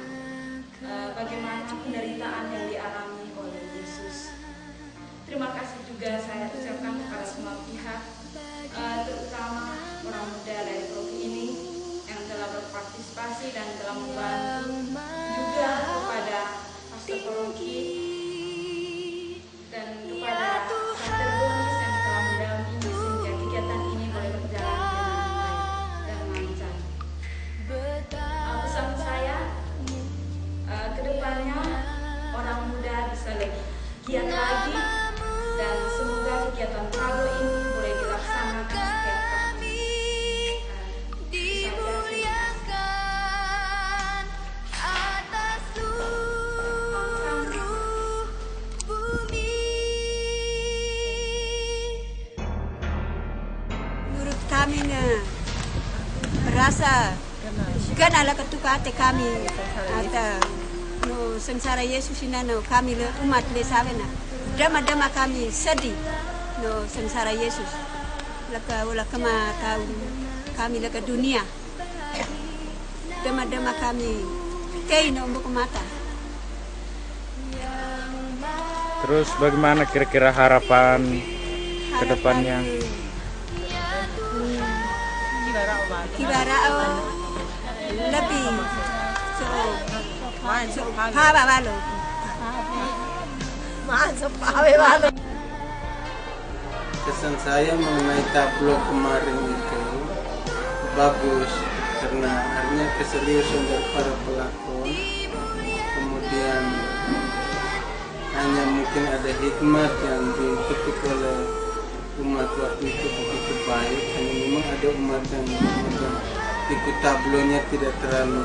bagaimana penderitaan yang dialami oleh Yesus. Terima kasih juga saya ucapkan kepada semua pihak, terutama orang muda dari Profi ini yang telah berpartisipasi dan telah membantu, juga kepada Pastor Profi dan kepada Pastor Bonis yang telah mendampingi sehingga kegiatan ini boleh berjalan dengan baik dan lancar. Pesan saya, kedepannya orang muda bisa lebih giat lagi dan semoga kegiatan Tablo ini boleh dilaksanakan setiap tahun. Menurut kami merasa kan ala ketuka hati kami atau no sengsara Yesus ini no kami le umat le sabena dama kami sedih no sengsara Yesus laka wala kama tahu kami le ke dunia dama kami kei no mbok mata. Terus bagaimana kira-kira harapan ke depannya? Kibarao lebih haba balo kesan saya mengenai tablo kemarin itu bagus karena artinya keseriusan dari para pelakon, kemudian hanya mungkin ada hikmat yang diketuk oleh umat waktu itu begitu baik, hanya memang ada umat yang ikut tablonya tidak terlalu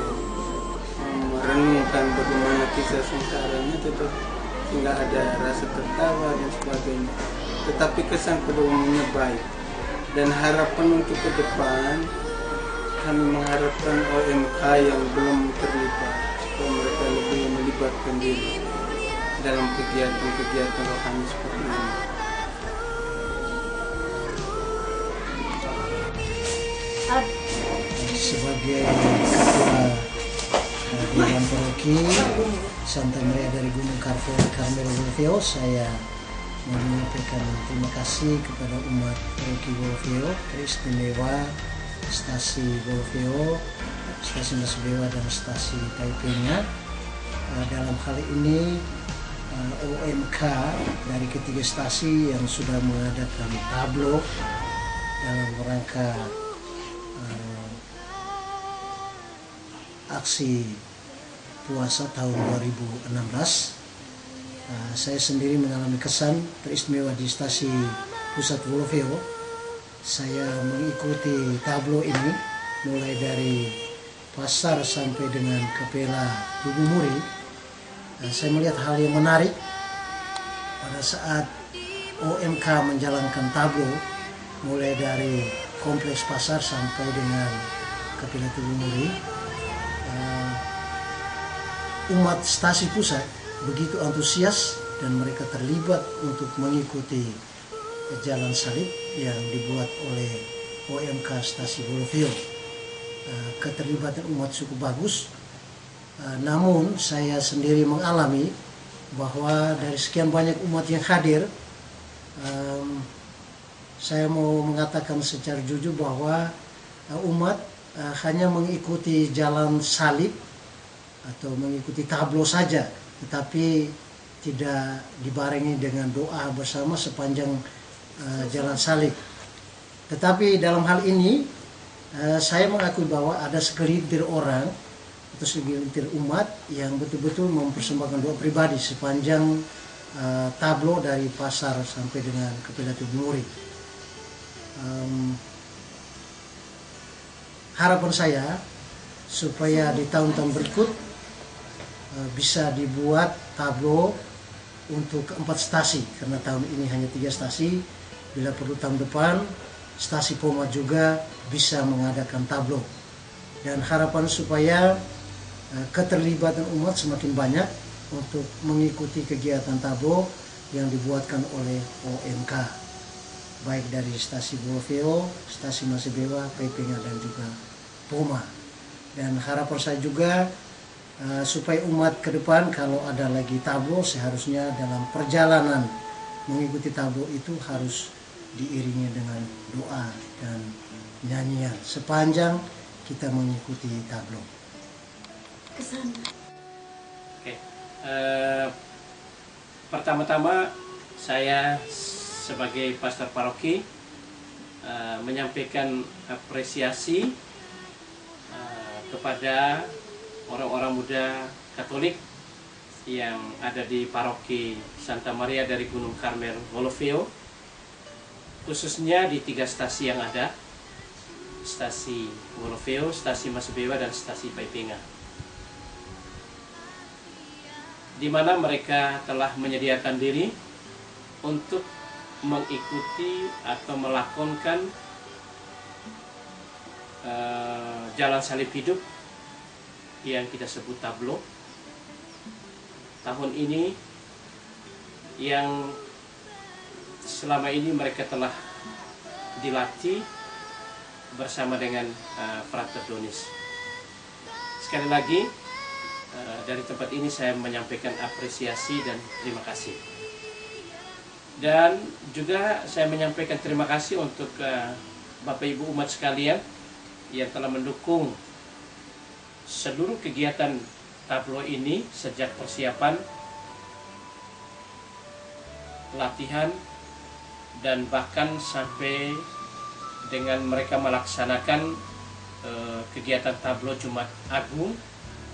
merenungkan bagaimana kisah sengsaranya, tetap tidak ada rasa tertawa dan sebagainya. Tetapi kesan pada umumnya baik, dan harapan untuk ke depan kami mengharapkan OMK yang belum terlibat supaya mereka lebih melibatkan diri dalam kegiatan-kegiatan rohani seperti ini. Sebagai ketua Dewan Paroki Santa Maria dari Gunung Karmel Wolofio, saya mau menyampaikan terima kasih kepada umat Paroki Wolofio, teristimewa stasi Wolofio, stasi Masbewa dan stasi Taipei-nya. Dalam hal ini OMK dari ketiga stasi yang sudah mengadakan tablo dalam rangka aksi puasa tahun 2016. Saya sendiri mengalami kesan teristimewa di stasi pusat Wolofio. Saya mengikuti tablo ini mulai dari pasar sampai dengan Kapela Tugu Muri. Saya melihat hal yang menarik pada saat OMK menjalankan tablo mulai dari kompleks pasar sampai dengan Kapela Tugu Muri. Umat stasi pusat begitu antusias dan mereka terlibat untuk mengikuti jalan salib yang dibuat oleh OMK stasi Wolofio. Keterlibatan umat cukup bagus, namun saya sendiri mengalami bahwa dari sekian banyak umat yang hadir, saya mau mengatakan secara jujur bahwa umat hanya mengikuti jalan salib atau mengikuti tablo saja, tetapi tidak dibarengi dengan doa bersama sepanjang jalan salib. Tetapi dalam hal ini saya mengakui bahwa ada segelintir orang atau segelintir umat yang betul-betul mempersembahkan doa pribadi sepanjang tablo dari pasar sampai dengan Kapela Tugu Muri. Harapan saya supaya di tahun-tahun berikut bisa dibuat tablo untuk 4 stasi, karena tahun ini hanya 3 stasi. Bila perlu tahun depan stasi Poma juga bisa mengadakan tablo, dan harapan supaya keterlibatan umat semakin banyak untuk mengikuti kegiatan tablo yang dibuatkan oleh OMK, baik dari stasi Wolofeo, stasi Masebewa, Pepenga dan juga Poma. Dan harapan saya juga supaya umat ke depan kalau ada lagi tablo, seharusnya dalam perjalanan mengikuti tablo itu harus diiringi dengan doa dan nyanyian sepanjang kita mengikuti tablo. Kesana. Oke. Pertama-tama saya sebagai pastor paroki menyampaikan apresiasi kepada orang-orang muda Katolik yang ada di paroki Santa Maria dari Gunung Karmel Wolofeo, khususnya di 3 stasi yang ada, stasi Wolofeo, stasi Masebewa, dan stasi Pepenga, di mana mereka telah menyediakan diri untuk mengikuti atau melakonkan jalan salib hidup yang kita sebut tablo tahun ini, yang selama ini mereka telah dilatih bersama dengan Frater Donis. Sekali lagi dari tempat ini saya menyampaikan apresiasi dan terima kasih. Dan juga saya menyampaikan terima kasih untuk Bapak Ibu umat sekalian yang telah mendukung seluruh kegiatan tablo ini sejak persiapan, latihan, dan bahkan sampai dengan mereka melaksanakan kegiatan tablo Jumat Agung,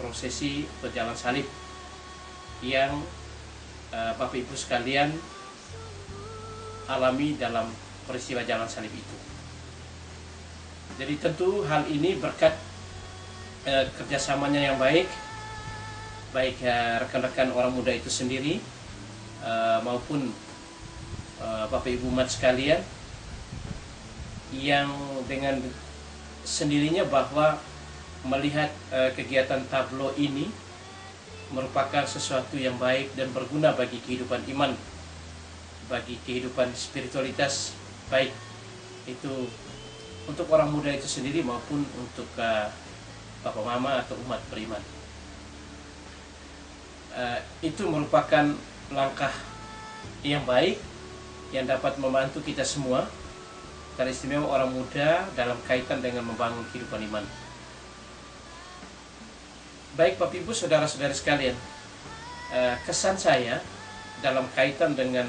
prosesi berjalan salib yang Bapak Ibu sekalian alami dalam peristiwa jalan salib itu. Jadi tentu hal ini berkat kerjasamanya yang baik rekan-rekan orang muda itu sendiri maupun Bapak Ibu umat sekalian, yang dengan sendirinya bahwa melihat kegiatan tablo ini merupakan sesuatu yang baik dan berguna bagi kehidupan iman, bagi kehidupan spiritualitas, baik itu untuk orang muda itu sendiri maupun untuk Bapak Mama atau umat beriman. Itu merupakan langkah yang baik yang dapat membantu kita semua, teristimewa orang muda dalam kaitan dengan membangun kehidupan iman. Baik Bapak Ibu, saudara-saudari sekalian, kesan saya dalam kaitan dengan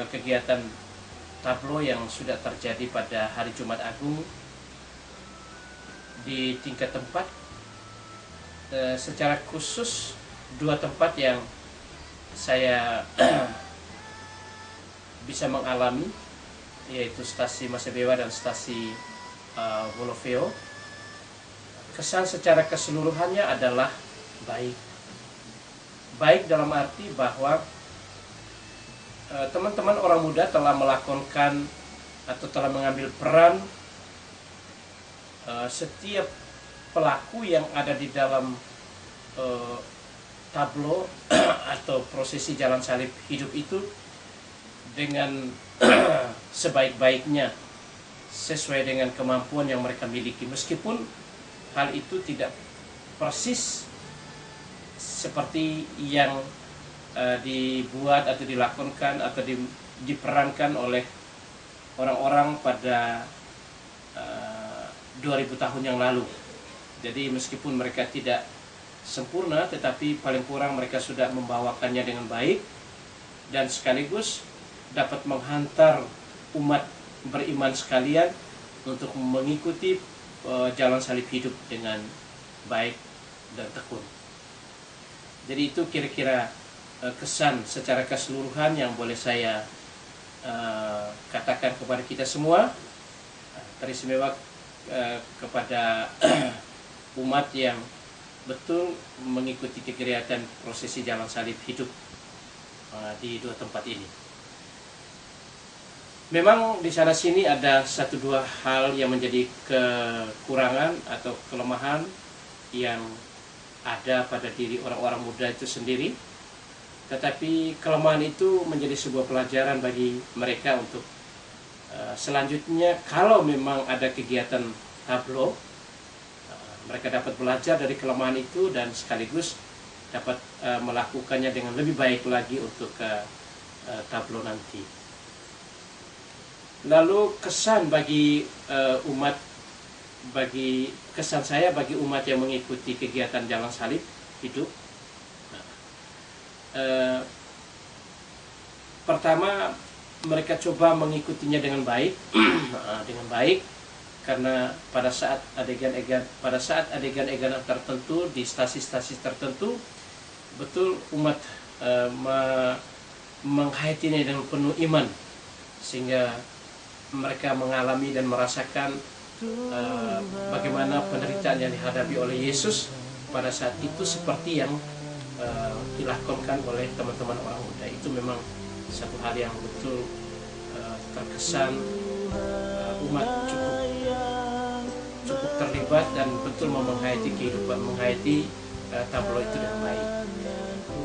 kegiatan tablo yang sudah terjadi pada hari Jumat Agung di tingkat tempat, secara khusus 2 tempat yang saya bisa mengalami, yaitu stasi Masebewa dan stasi Wolofeo. Kesan secara keseluruhannya adalah baik. Baik dalam arti bahwa teman-teman orang muda telah melakonkan atau telah mengambil peran setiap pelaku yang ada di dalam tablo atau prosesi jalan salib hidup itu dengan sebaik-baiknya sesuai dengan kemampuan yang mereka miliki, meskipun hal itu tidak persis seperti yang dibuat atau dilakukan atau diperankan oleh orang-orang pada 2000 tahun yang lalu. Jadi meskipun mereka tidak sempurna, tetapi paling kurang mereka sudah membawakannya dengan baik dan sekaligus dapat menghantar umat beriman sekalian untuk mengikuti jalan salib hidup dengan baik dan tekun. Jadi itu kira-kira kesan secara keseluruhan yang boleh saya katakan kepada kita semua, teristimewa kepada umat yang betul mengikuti kegiatan prosesi jalan salib hidup di 2 tempat ini. Memang di sana sini ada 1-2 hal yang menjadi kekurangan atau kelemahan yang ada pada diri orang-orang muda itu sendiri. tetapi kelemahan itu menjadi sebuah pelajaran bagi mereka untuk selanjutnya kalau memang ada kegiatan tablo, mereka dapat belajar dari kelemahan itu dan sekaligus dapat melakukannya dengan lebih baik lagi untuk tablo nanti. Lalu kesan bagi kesan saya bagi umat yang mengikuti kegiatan Jalan Salib Hidup. Pertama, mereka coba mengikutinya dengan baik, karena pada saat adegan-adegan tertentu di stasi-stasi tertentu, betul umat menghayatinya dengan penuh iman, sehingga mereka mengalami dan merasakan bagaimana penderitaan yang dihadapi oleh Yesus pada saat itu seperti yang dilakukan oleh teman-teman orang muda. Itu memang satu hal yang betul terkesan umat cukup terlibat dan betul menghayati kehidupan, menghayati tablo itu dengan baik.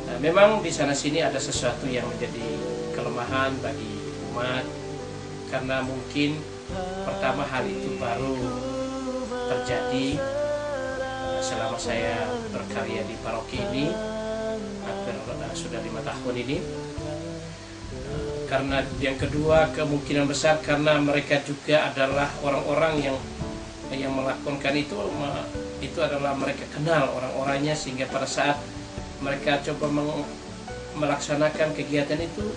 Nah, memang di sana sini ada sesuatu yang menjadi kelemahan bagi umat, karena mungkin pertama hal itu baru terjadi selama saya berkarya di paroki ini, hampir sudah 5 tahun ini. Karena yang kedua, kemungkinan besar karena mereka juga adalah orang-orang yang melakukan itu adalah mereka kenal orang-orangnya, sehingga pada saat mereka coba melaksanakan kegiatan itu,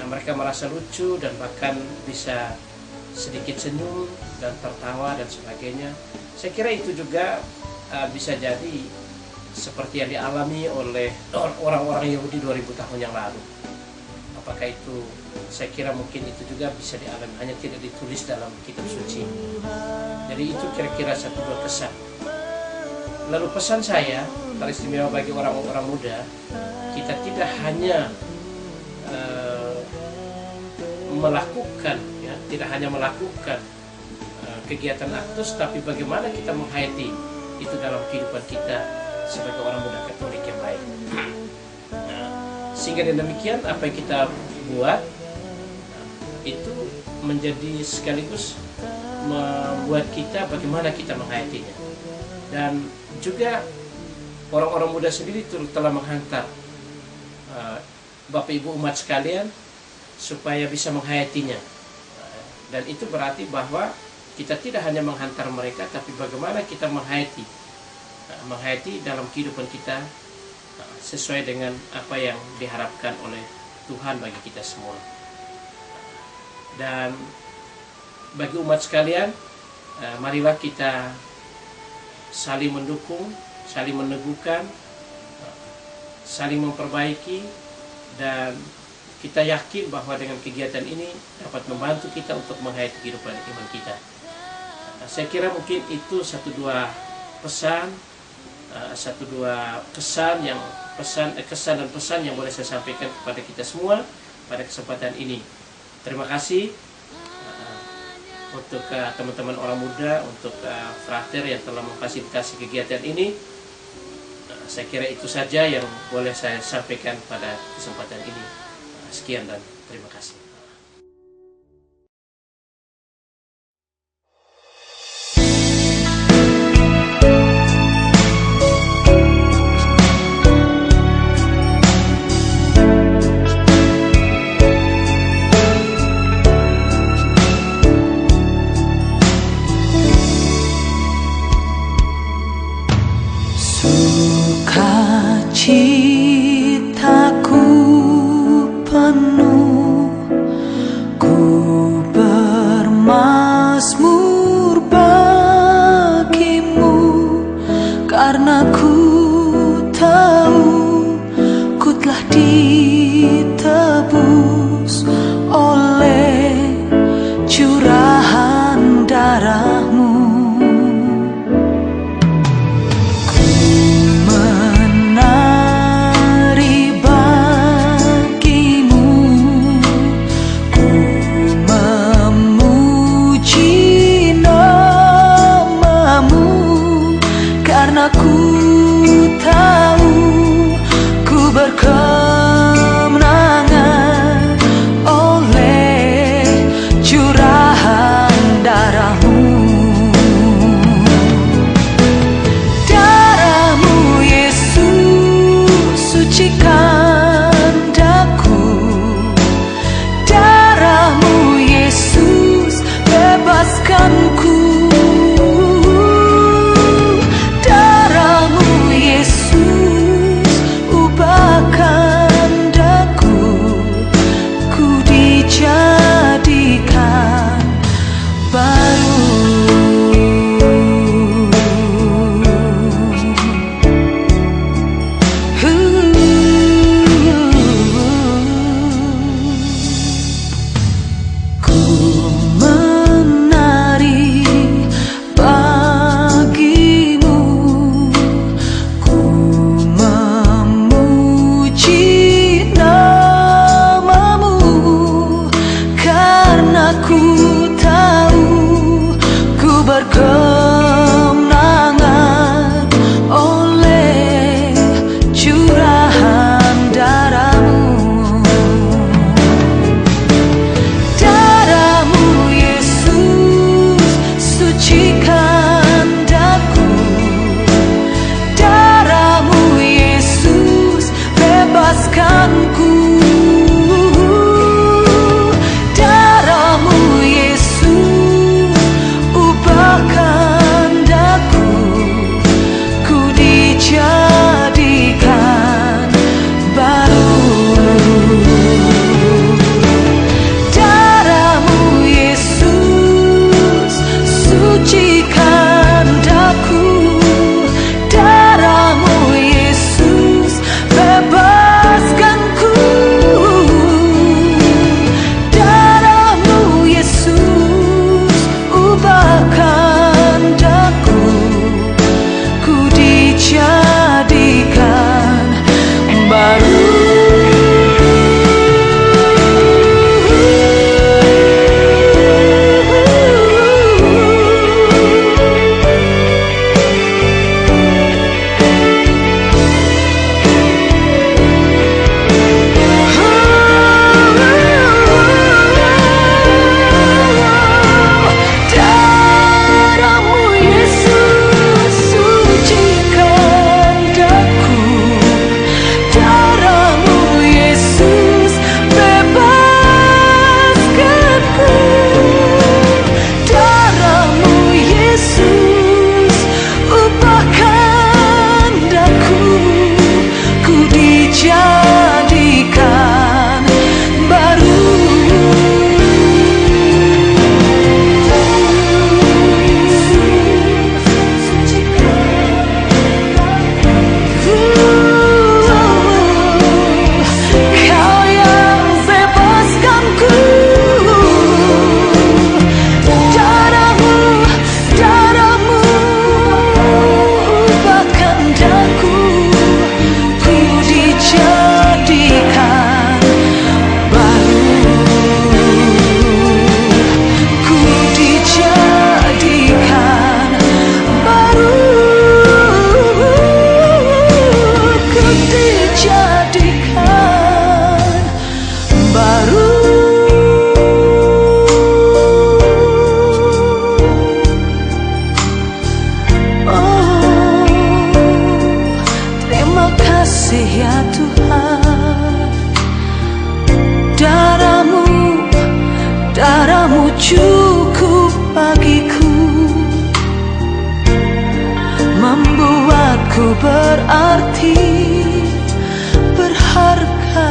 mereka merasa lucu dan bahkan bisa sedikit senyum dan tertawa dan sebagainya. Saya kira itu juga bisa jadi seperti yang dialami oleh orang-orang Yahudi 2000 tahun yang lalu. Apakah itu, saya kira mungkin itu juga bisa dialami, hanya tidak ditulis dalam kitab suci. Jadi itu kira-kira satu dua kesan. Lalu pesan saya teristimewa bagi orang-orang muda, kita tidak hanya melakukan kegiatan aktus, tapi bagaimana kita menghayati itu dalam kehidupan kita sebagai orang muda Katolik yang baik. Sehingga demikian apa yang kita buat itu menjadi sekaligus membuat kita bagaimana kita menghayatinya. Dan juga orang-orang muda sendiri telah menghantar Bapak Ibu umat sekalian supaya bisa menghayatinya. Dan itu berarti bahwa kita tidak hanya menghantar mereka, tapi bagaimana kita menghayati dalam kehidupan kita sesuai dengan apa yang diharapkan oleh Tuhan bagi kita semua. Dan bagi umat sekalian, marilah kita saling mendukung, saling meneguhkan, saling memperbaiki, dan kita yakin bahwa dengan kegiatan ini dapat membantu kita untuk menghayati kehidupan iman kita. Saya kira mungkin itu satu dua kesan dan pesan yang boleh saya sampaikan kepada kita semua pada kesempatan ini. Terima kasih untuk teman-teman orang muda, untuk Frater yang telah memfasilitasi kegiatan ini. Saya kira itu saja yang boleh saya sampaikan pada kesempatan ini. Sekian dan terima kasih. Citaku penuh, ku bermazmur bagimu, karena ku tahu ku telah ditebus oleh curahan darahmu. cukup bagiku, membuatku berarti, berharga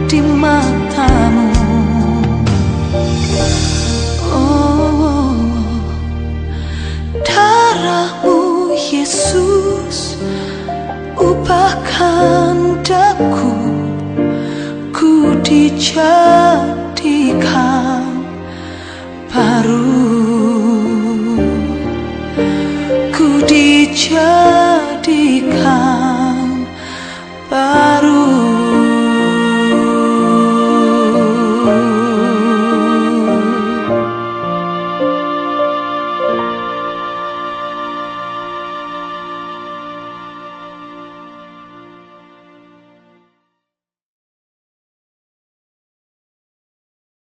di matamu. Oh, darahmu Yesus ubahkan daku, ku dijaga